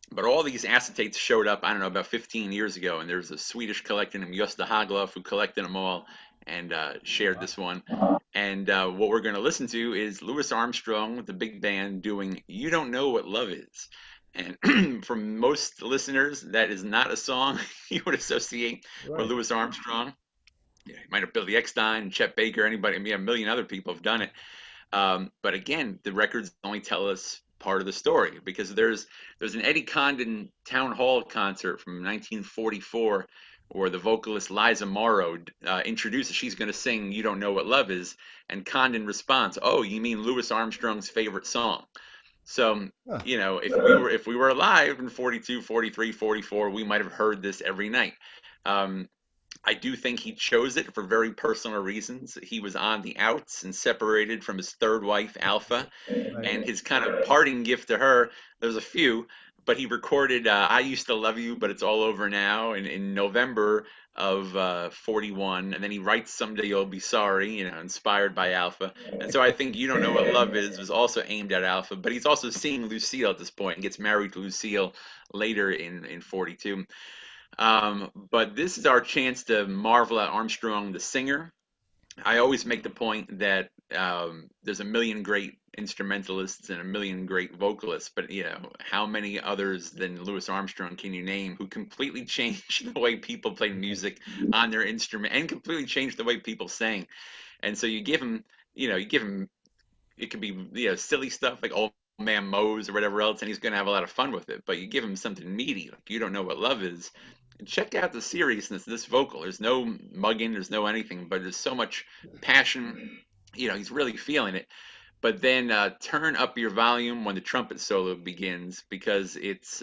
But all these acetates showed up, I don't know, about 15 years ago. And there's a Swedish collector named Gösta Haglöf who collected them all and shared this one. And what we're going to listen to is Louis Armstrong with the big band doing You Don't Know What Love Is. And for most listeners, that is not a song you would associate with Louis Armstrong. You might have Billy Eckstine, Chet Baker, anybody. I mean, a million other people have done it. But again, the records only tell us part of the story, because there's an Eddie Condon town hall concert from 1944 where the vocalist Liza Morrow introduces, she's going to sing You Don't Know What Love Is, and Condon responds, "Oh, you mean Louis Armstrong's favorite song?" So, if we were alive in 42, 43, 44, we might have heard this every night. I do think he chose it for very personal reasons. He was on the outs and separated from his third wife, Alpha, and his kind of parting gift to her, there's a few, but he recorded I Used to Love You, But It's All Over Now in November of 41, and then he writes Someday You'll Be Sorry, inspired by Alpha. And so I think You Don't Know What Love Is was also aimed at Alpha, but he's also seeing Lucille at this point and gets married to Lucille later in 42. But this is our chance to marvel at Armstrong, the singer. I always make the point that there's a million great instrumentalists and a million great vocalists, but how many others than Louis Armstrong can you name who completely changed the way people play music on their instrument and completely changed the way people sang? And so you give him, it could be silly stuff like Old Man Mose or whatever else, and he's going to have a lot of fun with it. But you give him something meaty, like You Don't Know What Love Is. And check out the seriousness of this vocal. There's no mugging, there's no anything, but there's so much passion. He's really feeling it. But then turn up your volume when the trumpet solo begins, because it's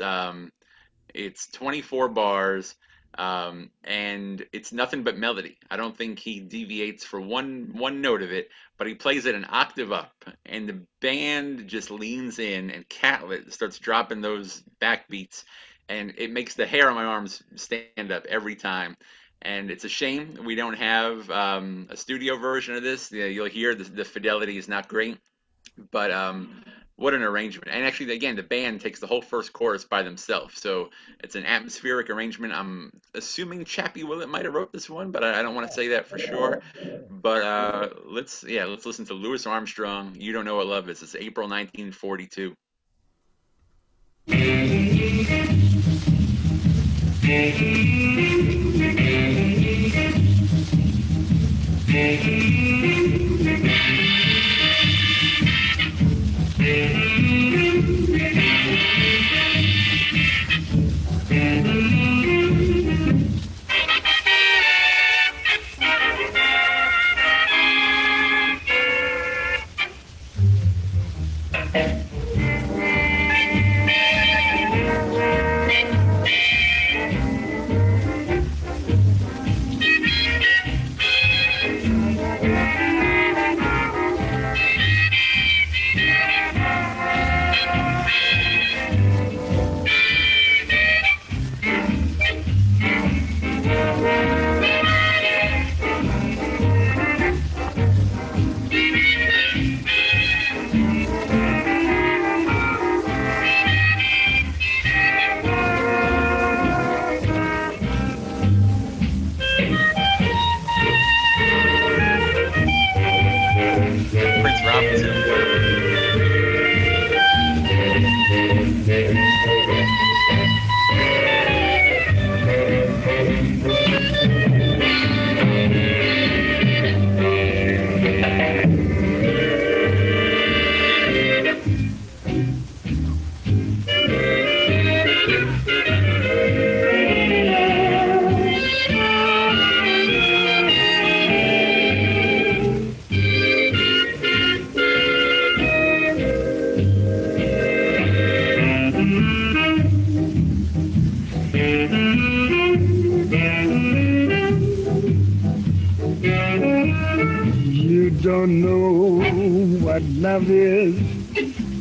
24 bars and it's nothing but melody. I don't think he deviates for one note of it, but he plays it an octave up, and the band just leans in, and Catlett starts dropping those backbeats, and it makes the hair on my arms stand up every time. And it's a shame we don't have a studio version of this. You'll hear the fidelity is not great, but what an arrangement. And actually, again, the band takes the whole first chorus by themselves. So it's an atmospheric arrangement. I'm assuming Chappie Willett might have wrote this one, but I don't want to say that for sure. But let's listen to Louis Armstrong, You Don't Know What Love Is. It's April 1942.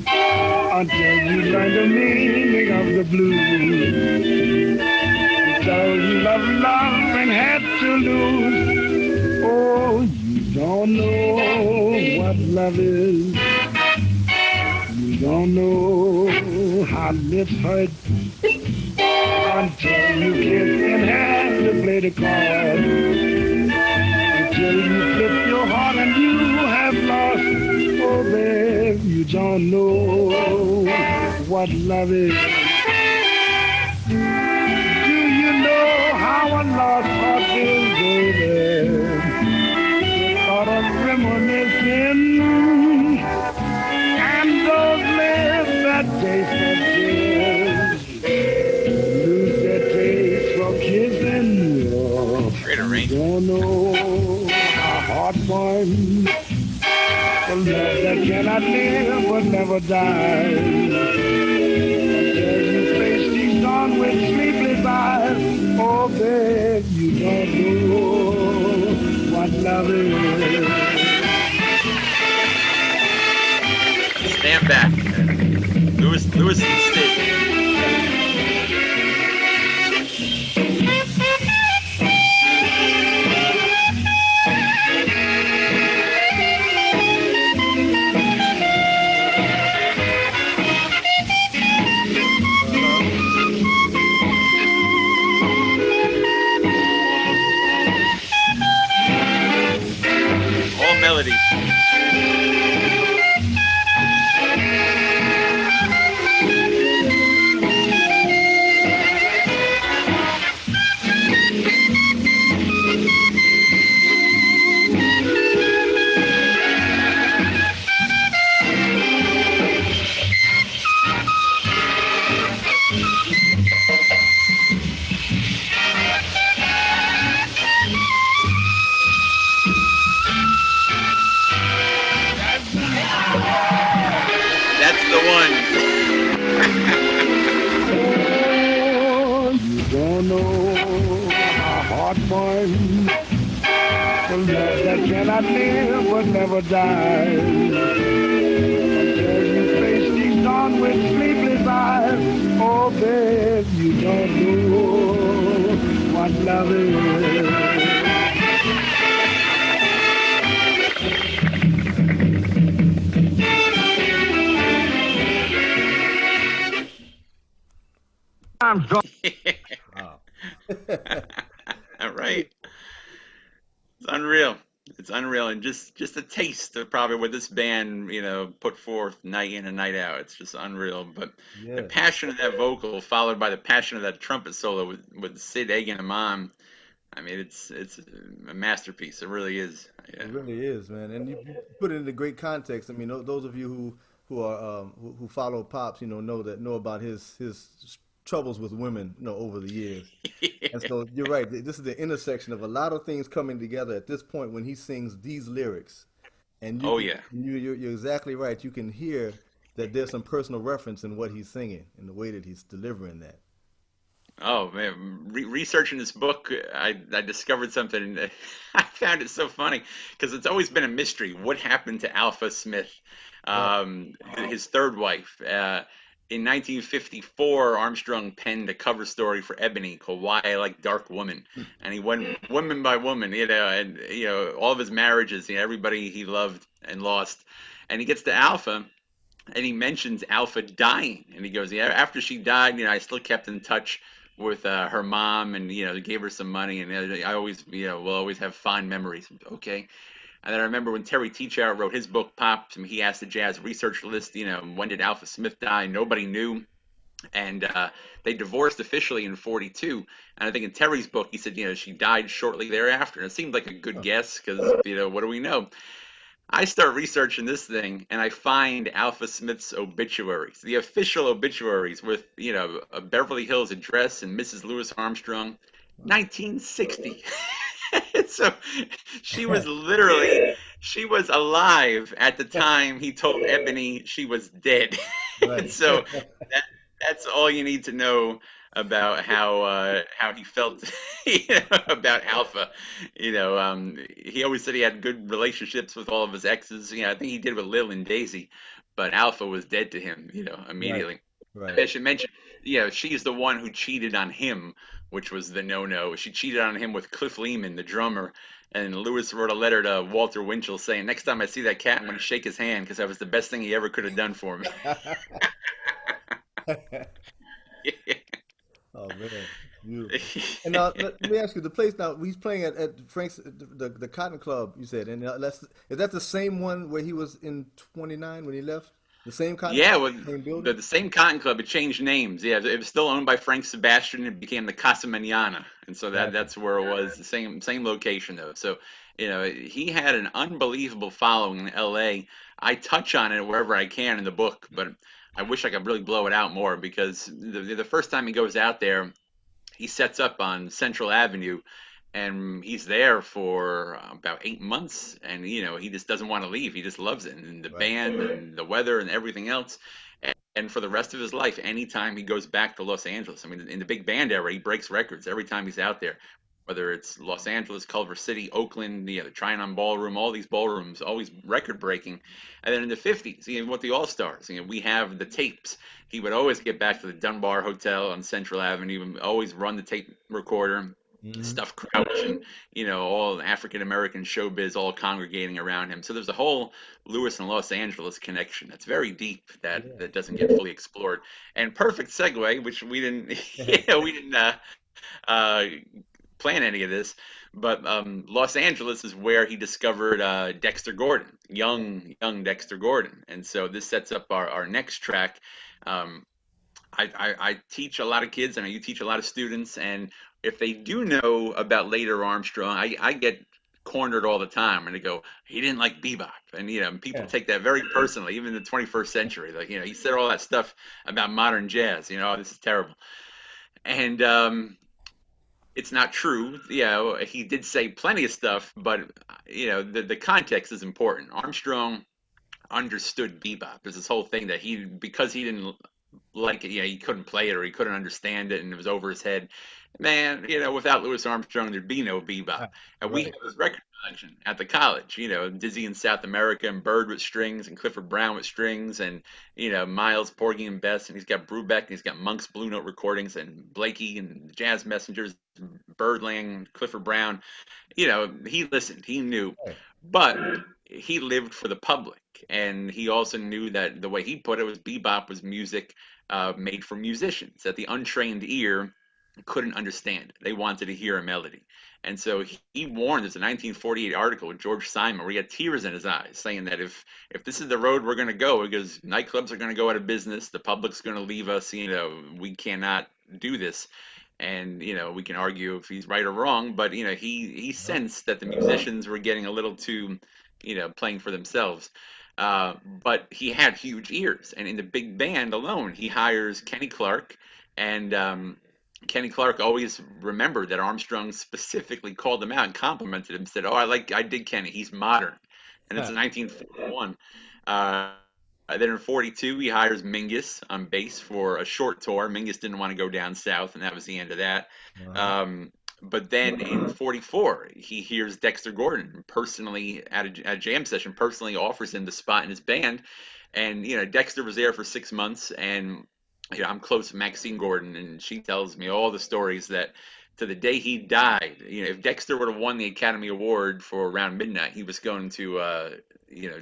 until you learn the meaning of the blues. Until you love and had to lose. Oh, you don't know what love is. You don't know how lips hurt until you kiss and have to play the cards. Until you flip your heart and you have lost. Oh, babe, you don't know what love is. Do you know how a lost heart feels, baby? Thought of reminiscing and those lips that taste of tears lose their taste for kissing. Great You arrangement. don't know how heart burns. The love that cannot live but never dies. Until you face these dawn with sleepless eyes. Oh, babe, you don't know what love is. Stand back. Lewis and Sid. All melodies. That's the one. Oh, you don't know how heart burns. The love that cannot live but never dies. Until you face these dawn with sleepless eyes. Oh, babe, you don't know what love is. Armstrong. Wow. All right. It's unreal. It's unreal, and just a taste of probably what this band, put forth night in and night out. It's just unreal. But the Yeah. passion of that vocal, followed by the passion of that trumpet solo with Sid egging him on. I mean, it's a masterpiece. It really is. Yeah. It really is, man, and you put it into great context. I mean, those of you who are who follow Pops, know about his troubles with women, over the years. And so you're right. This is the intersection of a lot of things coming together at this point when he sings these lyrics, and Oh yeah. you're exactly right. You can hear that there's some personal reference in what he's singing and the way that he's delivering that. Oh man, researching this book, I discovered something. I found it so funny because it's always been a mystery. What happened to Alpha Smith, Right. his third wife? In 1954, Armstrong penned a cover story for Ebony called "Why I Like Dark Woman," and he went woman by woman, and all of his marriages, everybody he loved and lost, and he gets to Alpha. And he mentions Alpha dying, and he goes, "Yeah, after she died, I still kept in touch with her mom, and gave her some money, and I always, will always have fond memories." Okay, and then I remember when Terry Teachout wrote his book Pops, and he asked the jazz research list, when did Alpha Smith die? Nobody knew, and they divorced officially in '42. And I think in Terry's book, he said, she died shortly thereafter, and it seemed like a good guess because, what do we know? I start researching this thing and I find Alpha Smith's obituaries, the official obituaries with, a Beverly Hills address and Mrs. Louis Armstrong, 1960. So she was alive at the time he told Ebony she was dead. And Right. so that's all you need to know about how he felt about Alpha. He always said he had good relationships with all of his exes. I think he did with Lil and Daisy, but Alpha was dead to him, Right. immediately. Right. I should mention, she's the one who cheated on him, which was the no-no. She cheated on him with Cliff Lehman, the drummer, and Lewis wrote a letter to Walter Winchell saying, "Next time I see that cat, I'm going to shake his hand because that was the best thing he ever could have done for me." Oh man, beautiful. And now let me ask you, the place now he's playing at Frank's the Cotton Club, you said, and is that the same one where he was in 29 when he left? The same Cotton Yeah, Club, well, same the, building? the same Cotton Club, it changed names. Yeah, it was still owned by Frank Sebastian. It became the Casa Manana, and so Gotcha. that's where it was. The same location though. So he had an unbelievable following in L.A. I touch on it wherever I can in the book, but I wish I could really blow it out more because the first time he goes out there, he sets up on Central Avenue, and he's there for about 8 months, and he just doesn't want to leave. He just loves it, and the Right. band and the weather and everything else. And for the rest of his life, anytime he goes back to Los Angeles, I mean, in the big band era, he breaks records every time he's out there. Whether it's Los Angeles, Culver City, Oakland, the Chinatown Ballroom, all these ballrooms, always record breaking. And then in the 50s, with the All Stars, we have the tapes. He would always get back to the Dunbar Hotel on Central Avenue and always run the tape recorder, Hmm. stuff Crouch, and all African American showbiz all congregating around him. So there's a whole Lewis and Los Angeles connection that's very deep that Yeah. doesn't get fully explored. And perfect segue, which we didn't, we didn't uh, plan any of this, but Los Angeles is where he discovered Dexter Gordon, young Dexter Gordon, and so this sets up our next track. Um, I teach a lot of kids, and you teach a lot of students, and if they do know about later Armstrong, I get cornered all the time, and they go, he didn't like bebop, and people Yeah. take that very personally, even in the 21st century. Like he said all that stuff about modern jazz. Oh, this is terrible, and it's not true. He did say plenty of stuff, but the context is important. Armstrong understood bebop. There's this whole thing that because he didn't like it, he couldn't play it or he couldn't understand it and it was over his head. Man, without Louis Armstrong, there'd be no bebop. And we have Right. this record collection at the college, Dizzy in South America and Bird with strings and Clifford Brown with strings and, Miles, Porgy and Bess, and he's got Brubeck and he's got Monk's Blue Note recordings and Blakey and Jazz Messengers, Birdland, Clifford Brown. He listened, he knew, Right. but he lived for the public, and he also knew that the way he put it was bebop was music made for musicians that the untrained ear couldn't understand. They wanted to hear a melody. And so he warned, there's a 1948 article with George Simon where he had tears in his eyes saying that if this is the road we're going to go, because nightclubs are going to go out of business, the public's going to leave us, we cannot do this. And we can argue if he's right or wrong, but he Yep. sensed that the musicians were getting a little too playing for themselves. uh, but he had huge ears, and in the big band alone he hires Kenny Clark, and Kenny Clark always remembered that Armstrong specifically called him out and complimented him, said, "Oh, I dig Kenny, he's modern." And it's in 1941. Then in 42, he hires Mingus on bass for a short tour. Mingus didn't want to go down south, and that was the end of that. Uh-huh. Um, but then in 44, he hears Dexter Gordon personally at a jam session, personally offers him the spot in his band. And, Dexter was there for 6 months, and, I'm close to Maxine Gordon, and she tells me all the stories that to the day he died, if Dexter would have won the Academy Award for Around Midnight, he was going to,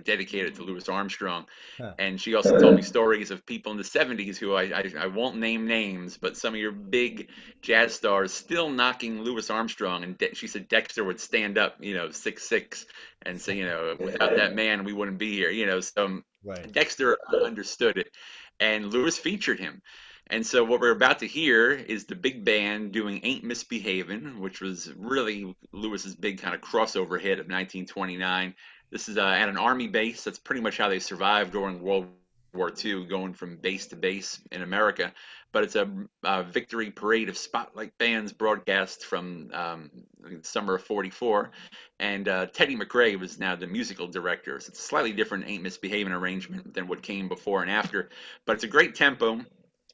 dedicate it to Louis Armstrong. Huh. And she also told me stories of people in the 70s who I won't name names, but some of your big jazz stars still knocking Louis Armstrong. And she said Dexter would stand up, 6'6", and say, without that man, we wouldn't be here. So Right. Dexter understood it. And Louis featured him. And so what we're about to hear is the big band doing Ain't Misbehavin', which was really Lewis's big kind of crossover hit of 1929. This is at an army base. That's pretty much how they survived during World War II, going from base to base in America. But it's a victory parade of spotlight bands broadcast from the summer of 44. And Teddy McRae was now the musical director. So it's a slightly different Ain't Misbehavin' arrangement than what came before and after. But it's a great tempo.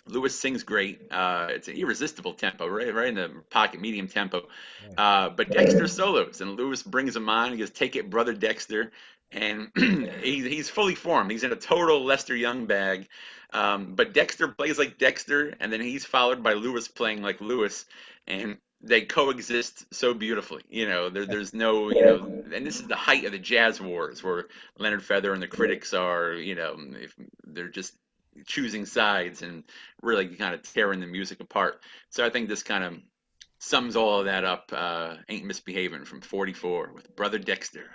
Lewis sings great. It's an irresistible tempo, right in the pocket, medium tempo. Right. But Dexter solos, and Lewis brings him on. He goes, "Take it, brother Dexter." and he's fully formed. He's in a total Lester Young bag. But Dexter plays like Dexter, and then he's followed by Lewis playing like Lewis, and they coexist so beautifully. There's no, and this is the height of the jazz wars, where Leonard Feather and the critics are, if they're just choosing sides and really kind of tearing the music apart. So I think this kind of sums all of that up. Ain't Misbehavin' from '44 with Brother Dexter.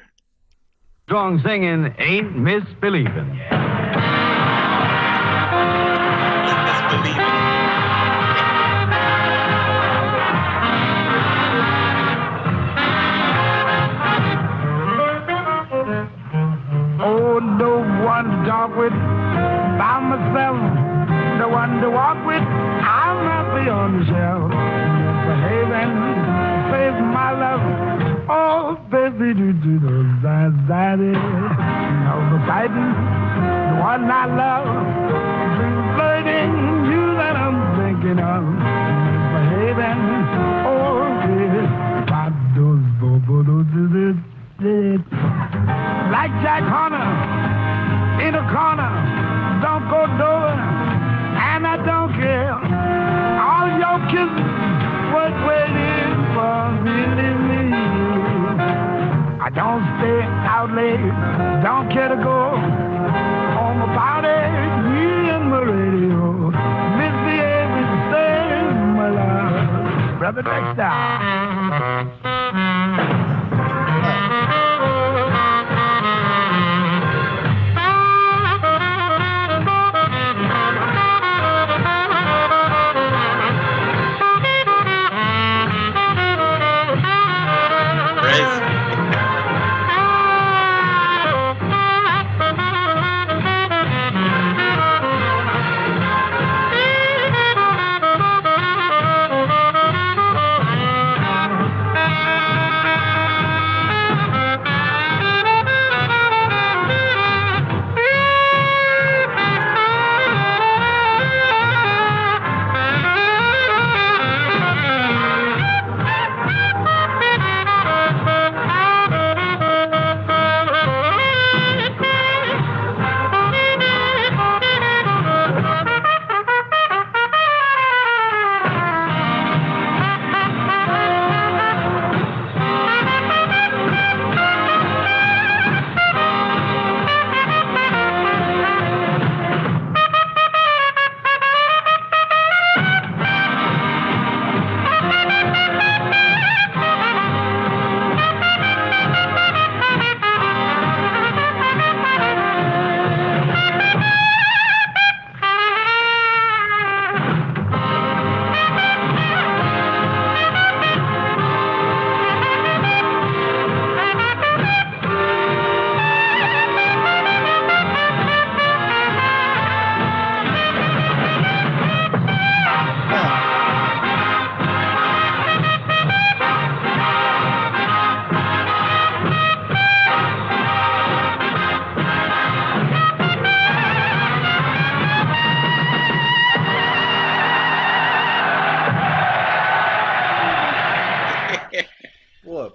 Strong singing Ain't Misbelievin'. Oh, no one to talk with, by myself, no one to walk with, I'm happy on the shelf. Behaving, save my love, oh, baby, do those zaddy. No, the fighting, the one I love, dream flirting, you that I'm thinking of. Behaving, oh, yes, by those bo-bo-do-do-do. Like Jack Horner in a corner, don't go nowhere, and I don't care. All your kisses was waiting for me. I don't stay out late, don't care to go home about it. Me and my radio, misbehaving, stay my love, Brother Dexter.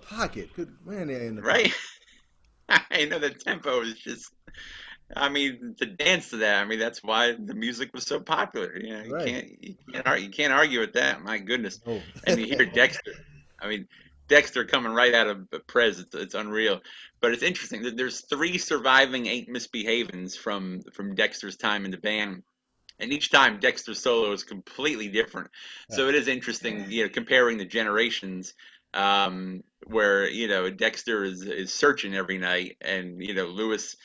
Pocket. Good man there in the right. I know the tempo is just. I mean, to dance to that. I mean, that's why the music was so popular. You right. you can't argue with that. My goodness. Oh. And you hear Dexter. I mean, Dexter coming right out of Prez. It's unreal. But it's interesting that there's 3 surviving Ain't Misbehavins from Dexter's time in the band. And each time Dexter's solo is completely different. So it is interesting, comparing the generations, where, Dexter is searching every night, and, Lewis,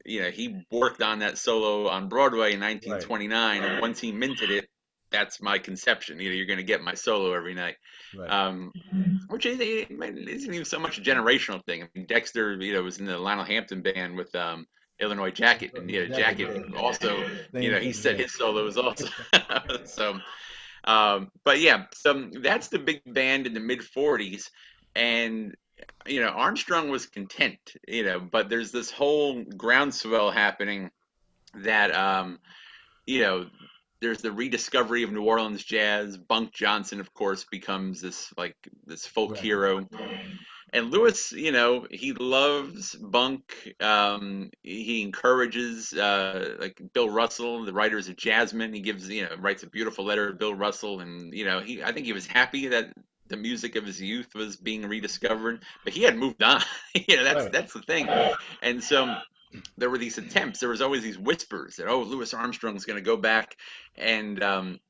he worked on that solo on Broadway in 1929, and once he minted it, that's my conception. You're going to get my solo every night. Right. Which isn't even so much a generational thing. I mean, Dexter, was in the Lionel Hampton band with Illinois Jacket, and Jacket also, he said his solos also. So, but yeah, so that's the big band in the mid '40s, and Armstrong was content, but there's this whole groundswell happening that there's the rediscovery of New Orleans jazz. Bunk Johnson, of course, becomes this folk hero. And Lewis, you know, he loves bunk. He encourages like Bill Russell, the writers of Jazzman. He gives, you know, writes a beautiful letter to Bill Russell, and you know, I think he was happy that the music of his youth was being rediscovered, but he had moved on. You know, Right. that's the thing. And so there were these attempts. There was always these whispers that, oh, Louis Armstrong's going to go back. And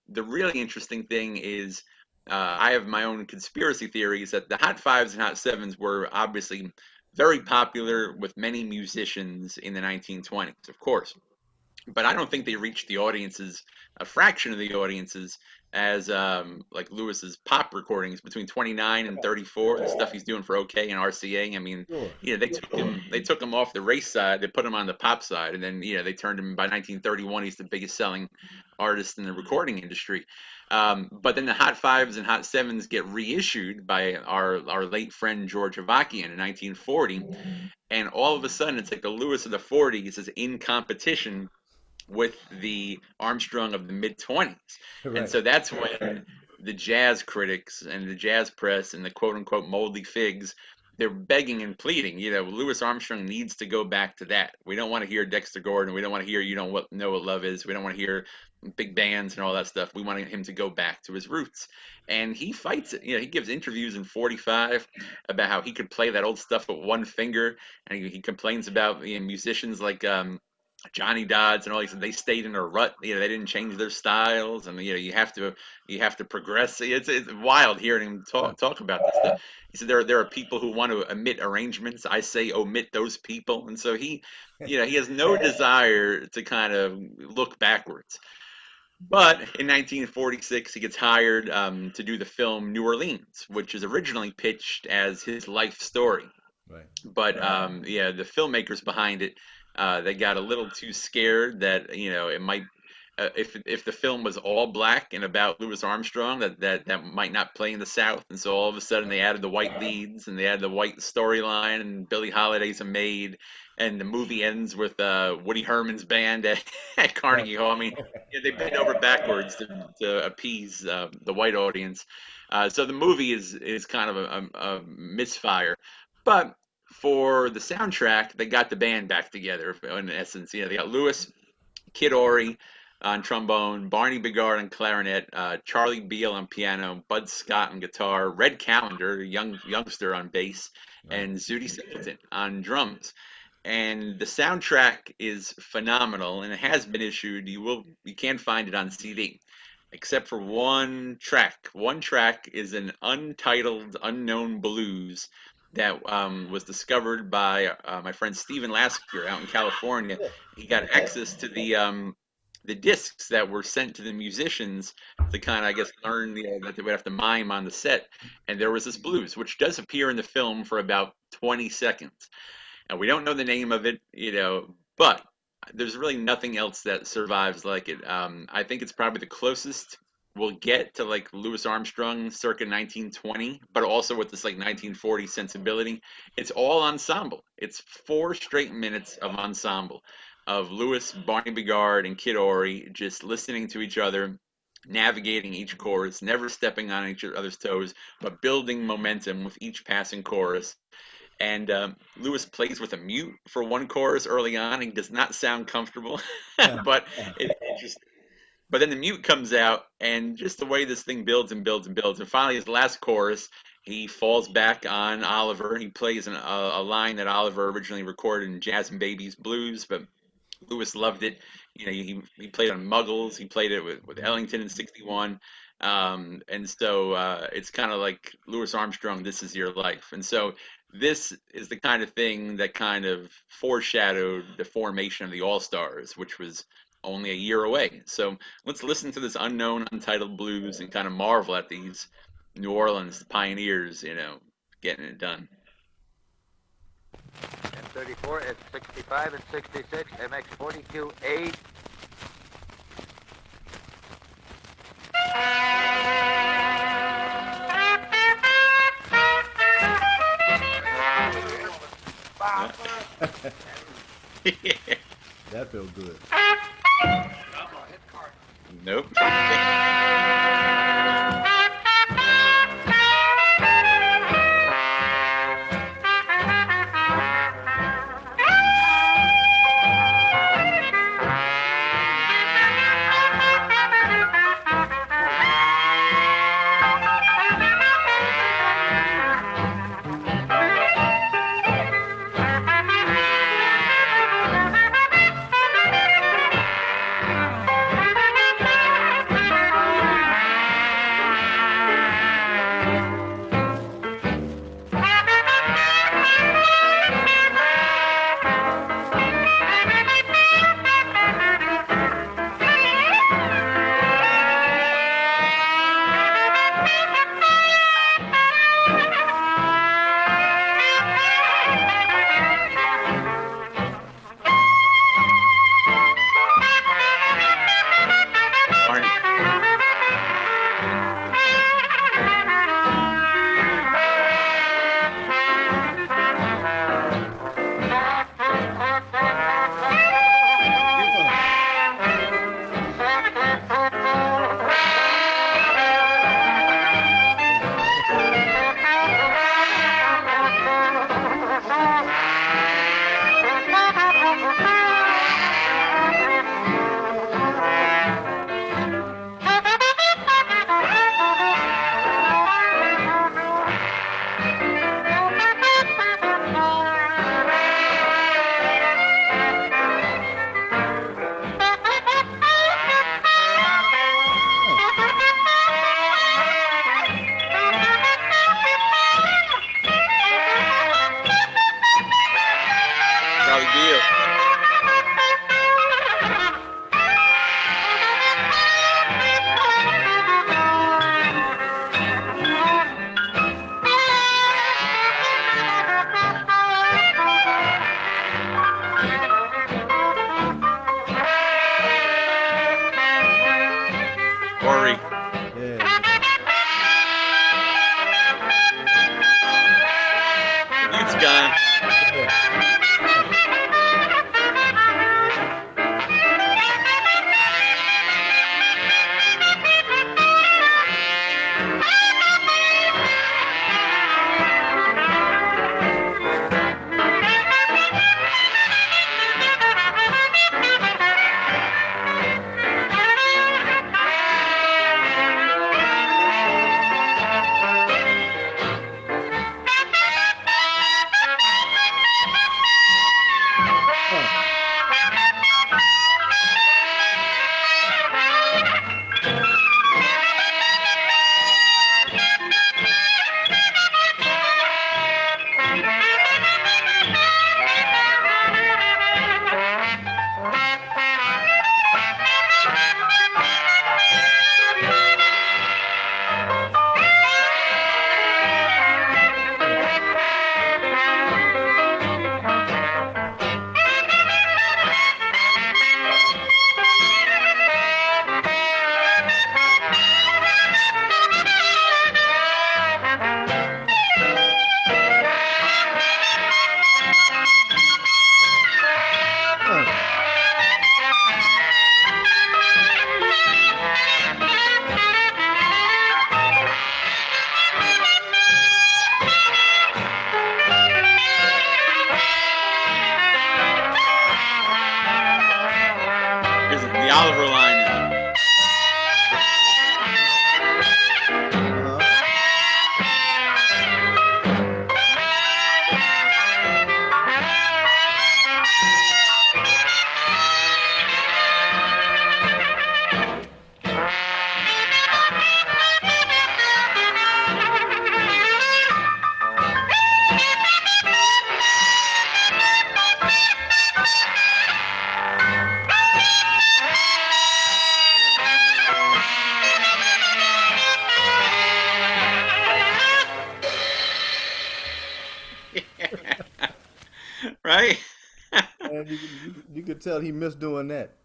the really interesting thing is, I have my own conspiracy theories that the Hot Fives and Hot Sevens were obviously very popular with many musicians in the 1920s, of course, but I don't think they reached the audiences, a fraction of the audiences, as like Lewis's pop recordings between 29 and 34, the stuff he's doing for OK and RCA. I mean, Sure. you know, they took him off the race side, they put him on the pop side, and then you know they turned him by 1931. He's the biggest selling artist in the recording industry. But then the Hot Fives and Hot Sevens get reissued by our late friend George Avakian in 1940, and all of a sudden it's like the Lewis of the 40s is in competition with the Armstrong of the mid 20s. And Right. so that's when the jazz critics and the jazz press and the quote unquote moldy figs, they're begging and pleading. You know, Louis Armstrong needs to go back to that. We don't want to hear Dexter Gordon. We don't want to hear You Don't Know What Love Is. We don't want to hear big bands and all that stuff. We want him to go back to his roots. And he fights it. You know, he gives interviews in 45 about how he could play that old stuff with one finger. And he complains about, you know, musicians like Johnny Dodds and all these, they stayed in a rut. You know, they didn't change their styles, and you know, you have to progress. It's wild hearing him talk about this stuff. He said there are people who want to omit arrangements. I say omit those people, and so you know, he has no desire to kind of look backwards. But in 1946, he gets hired to do the film New Orleans, which is originally pitched as his life story. Right. But yeah, the filmmakers behind it, they got a little too scared that you know it might, if the film was all black and about Louis Armstrong, that might not play in the South, and so all of a sudden they added the white leads and they added the white storyline, and Billie Holiday's a maid, and the movie ends with Woody Herman's band at, at Right. Carnegie Hall. I mean, yeah, they bend over backwards to appease the white audience. So the movie is kind of a misfire, but for the soundtrack, they got the band back together. In essence, you know, they got Lewis, Kid Ory on trombone, Barney Bigard on clarinet, Charlie Beal on piano, Bud Scott on guitar, Red Callender, a youngster on bass, Right. and Zutty Singleton on drums. And the soundtrack is phenomenal, and it has been issued. You can find it on CD, except for one track. One track is an untitled, unknown blues that was discovered by my friend Stephen Lasker out in California. He got access to the discs that were sent to the musicians to kind of, I guess, learn, you know, that they would have to mime on the set. And there was this blues, which does appear in the film for about 20 seconds. And we don't know the name of it, you know, but there's really nothing else that survives like it. I think it's probably the closest we'll get to like Louis Armstrong circa 1920, but also with this like 1940 sensibility. It's all ensemble. It's 4 straight minutes of ensemble of Louis, Barney Bigard, and Kid Ory just listening to each other, navigating each chorus, never stepping on each other's toes, but building momentum with each passing chorus. And Lewis plays with a mute for one chorus early on. He does not sound comfortable, but it just. But then the mute comes out, and just the way this thing builds and builds and builds, and finally his last chorus, he falls back on Oliver. He plays a line that Oliver originally recorded in Jazz and Babies Blues, but Lewis loved it. You know, he played on Muggles. He played it with Ellington in '61. And so it's kind of like Louis Armstrong, This Is Your Life. And so this is the kind of thing that kind of foreshadowed the formation of the All Stars, which was only a year away. So let's listen to this unknown, untitled blues and kind of marvel at these New Orleans pioneers, you know, getting it done. M34 at 65 and 66, MX42 8. That felt good. Nope. Barney. Ory. Yeah. It's gone. The Oliver line is right? And you could tell he missed doing that.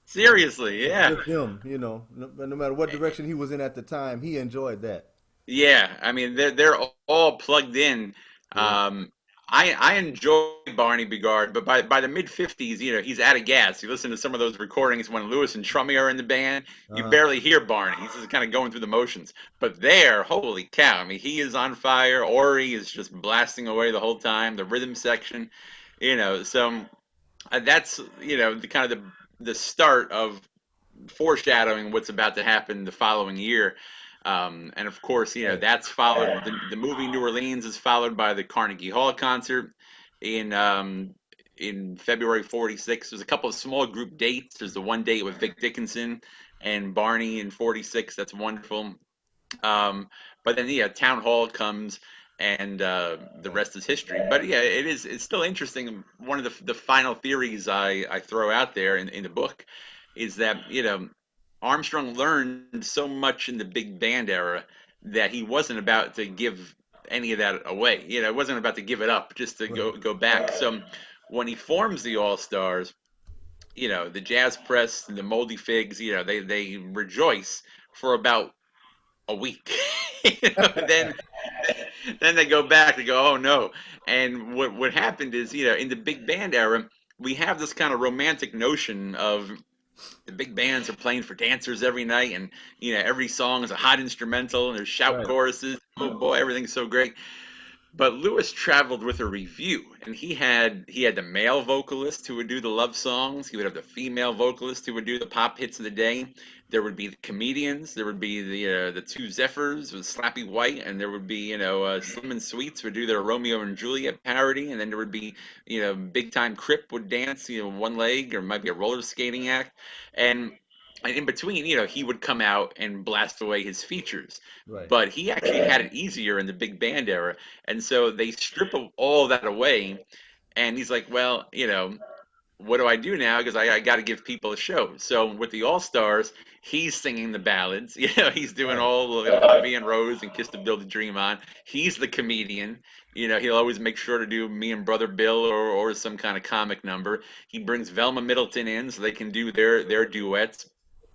Seriously, yeah. With him, no matter what direction he was in at the time, he enjoyed that. Yeah, I mean they're all plugged in. Yeah. I enjoy Barney Bigard, but by the mid 50s, he's out of gas. You listen to some of those recordings when Lewis and Trummy are in the band, you barely hear Barney. He's just kind of going through the motions. But there, holy cow! I mean, he is on fire. Ory is just blasting away the whole time. The rhythm section, so that's the kind of the start of foreshadowing what's about to happen the following year. And of course, that's followed. The movie New Orleans is followed by the Carnegie Hall concert in February '46. There's a couple of small group dates. There's the one date with Vic Dickinson and Barney in '46. That's wonderful. But then Town Hall comes, and the rest is history. But yeah, it's still interesting. One of the final theories I throw out there in the book is that Armstrong learned so much in the big band era that he wasn't about to give any of that away. It wasn't about to give it up just to go back. So when he forms the All Stars, the jazz press, the moldy figs, they rejoice for about a week. Then they go back. They go, oh no. And what happened is, in the big band era, we have this kind of romantic notion of the big bands are playing for dancers every night, and every song is a hot instrumental, and there's shout Right. choruses. Oh boy, everything's so great. But Lewis traveled with a review, and he had the male vocalist who would do the love songs. He would have the female vocalist who would do the pop hits of the day. There would be the comedians. There would be the two Zephyrs with Slappy White, and there would be Slim and Sweets would do their Romeo and Juliet parody, and then there would be Big Time Crip would dance one leg, or it might be a roller skating act, and in between, he would come out and blast away his features. Right. But he actually had it easier in the big band era, and so they strip all that away. And he's like, well, what do I do now? Because I got to give people a show. So with the All Stars, he's singing the ballads. He's doing Right. all the Ivy and Rose and Kiss to Build a Dream On. He's the comedian. He'll always make sure to do Me and Brother Bill or some kind of comic number. He brings Velma Middleton in so they can do their duets.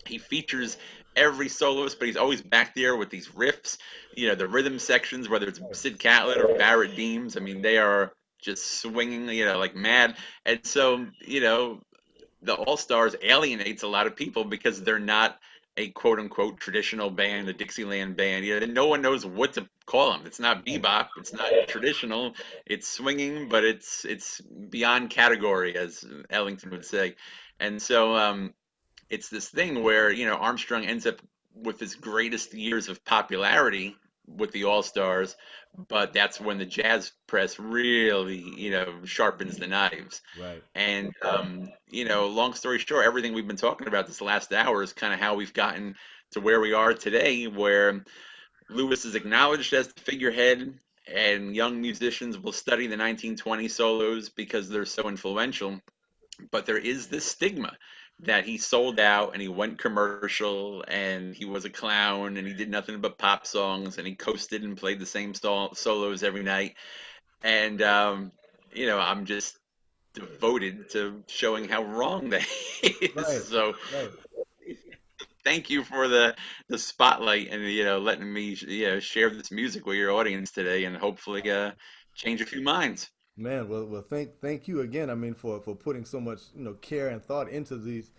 He features every soloist, but he's always back there with these riffs. The rhythm sections, whether it's Sid Catlett or Barrett Deems. I mean, they are just swinging, like mad. And so, the All Stars alienates a lot of people because they're not a quote unquote traditional band, a Dixieland band. No one knows what to call them. It's not bebop, it's not traditional, it's swinging, but it's beyond category, as Ellington would say. And so it's this thing where Armstrong ends up with his greatest years of popularity with the All Stars, but that's when the jazz press really sharpens the knives. Right. And long story short, everything we've been talking about this last hour is kind of how we've gotten to where we are today, where Lewis is acknowledged as the figurehead, and young musicians will study the 1920 solos because they're so influential. But there is this stigma that he sold out and he went commercial and he was a clown and he did nothing but pop songs and he coasted and played the same solos every night. And I'm just devoted to showing how wrong that is. Right. So Right. thank you for the spotlight and letting me share this music with your audience today, and hopefully change a few minds. Man, well, thank you again. I mean, for putting so much, care and thought into these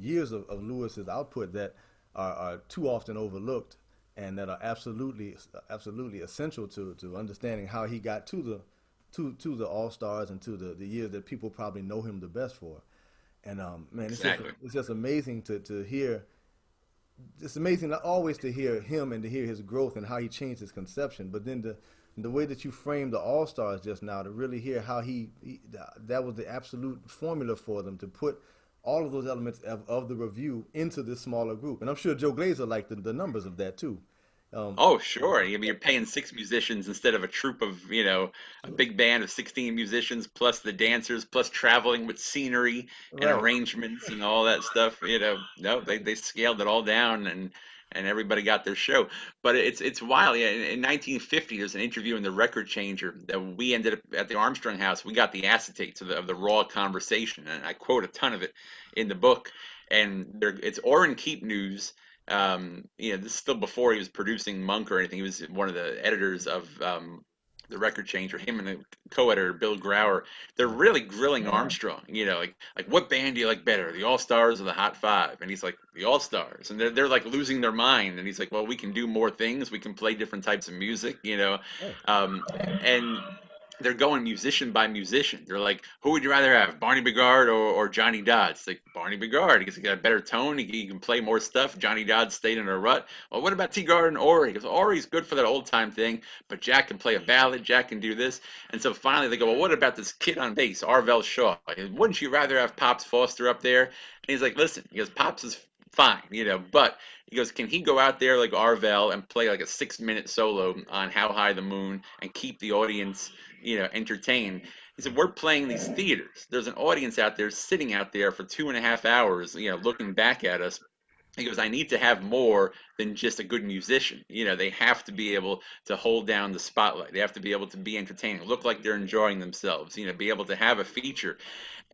years of Lewis's output that are too often overlooked, and that are absolutely essential to understanding how he got to the All Stars and to the years that people probably know him the best for. And man, Exactly. it's just amazing to hear. It's amazing not always to hear him and to hear his growth and how he changed his conception, but then the way that you framed the All Stars just now, to really hear how that was the absolute formula for them to put all of those elements of the review into this smaller group. And I'm sure Joe Glazer liked the numbers of that too. Oh, sure. I mean, you're paying six musicians instead of a troupe of, a big band of 16 musicians, plus the dancers, plus traveling with scenery and Right. arrangements and all that stuff. No, they scaled it all down, and everybody got their show. But it's wild. Yeah, in 1950, there's an interview in the Record Changer that we ended up at the Armstrong house. We got the acetates of the raw conversation, and I quote a ton of it in the book. And it's Orrin Keep News. This is still before he was producing Monk or anything. He was one of the editors of the Record Changer. Him and the co-editor Bill Grauer. They're really grilling Armstrong. Like what band do you like better, the All Stars or the Hot Five? And he's like, the All Stars. And they're like losing their mind. And he's like, well, we can do more things. We can play different types of music. Right. And they're going musician by musician. They're like, who would you rather have, Barney Bigard or Johnny Dodds? It's like Barney Bigard because he got a better tone. He can play more stuff. Johnny Dodds stayed in a rut. Well, what about T. Gordon Ory? Because Ory's good for that old time thing, but Jack can play a ballad. Jack can do this. And so finally they go, well, what about this kid on bass, Arvell Shaw? Wouldn't you rather have Pops Foster up there? And he's like, listen, he goes, Pops is fine, but he goes, can he go out there like Arvell and play like a 6-minute solo on How High the Moon and keep the audience, entertained? He said, we're playing these theaters. There's an audience out there sitting out there for 2.5 hours, looking back at us. He goes, I need to have more than just a good musician. They have to be able to hold down the spotlight. They have to be able to be entertaining, look like they're enjoying themselves, be able to have a feature.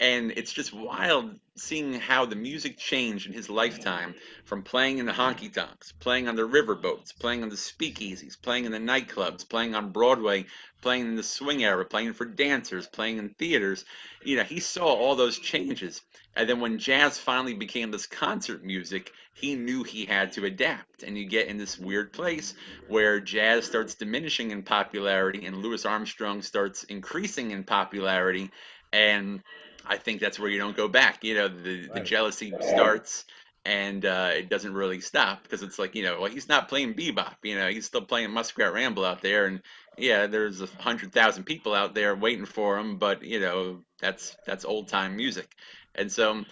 And it's just wild seeing how the music changed in his lifetime, from playing in the honky tonks, playing on the riverboats, playing on the speakeasies, playing in the nightclubs, playing on Broadway, playing in the swing era, playing for dancers, playing in theaters. He saw all those changes. And then when jazz finally became this concert music, he knew he had to adapt. And you get in this weird place where jazz starts diminishing in popularity and Louis Armstrong starts increasing in popularity. And I think that's where you don't go back. The jealousy starts, and it doesn't really stop, because it's like, well, he's not playing bebop. He's still playing Muskrat Ramble out there, and yeah, there's 100,000 people out there waiting for him, but that's old time music. And so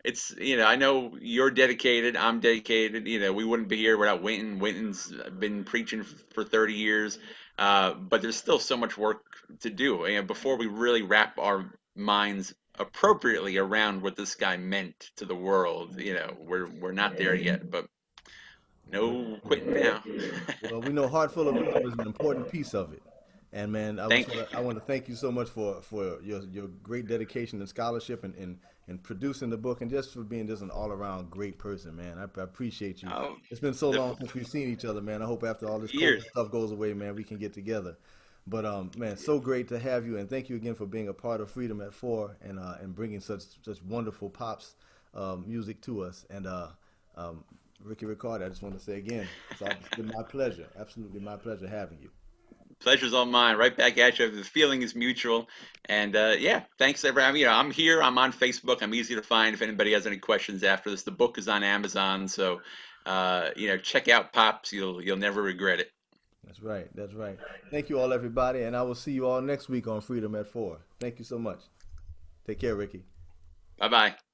it's, I know you're dedicated, I'm dedicated. We wouldn't be here without Winton. Winton's been preaching for 30 years, but there's still so much work to do. Before we really wrap our minds appropriately around what this guy meant to the world, we're not there yet, but no quitting now. Well, we know Heart Full of Rhythm is an important piece of it. And man, Thank you. I want to thank you so much for your great dedication and scholarship and producing the book, and just for being just an all around great person, man. I appreciate you. Oh, It's been so long since we've seen each other, man. I hope after all this years. COVID stuff goes away, man, we can get together. But man, so great to have you, and thank you again for being a part of Freedom at 4 and bringing such wonderful pops music to us. And Ricky Riccardi, I just want to say again, it's been my pleasure, absolutely my pleasure having you. Pleasure's all mine. Right back at you. The feeling is mutual. And yeah, thanks everyone. I'm here. I'm on Facebook. I'm easy to find if anybody has any questions after this. The book is on Amazon, so check out Pops. You'll never regret it. That's right. That's right. Thank you all, everybody, and I will see you all next week on Freedom at 4. Thank you so much. Take care, Ricky. Bye bye.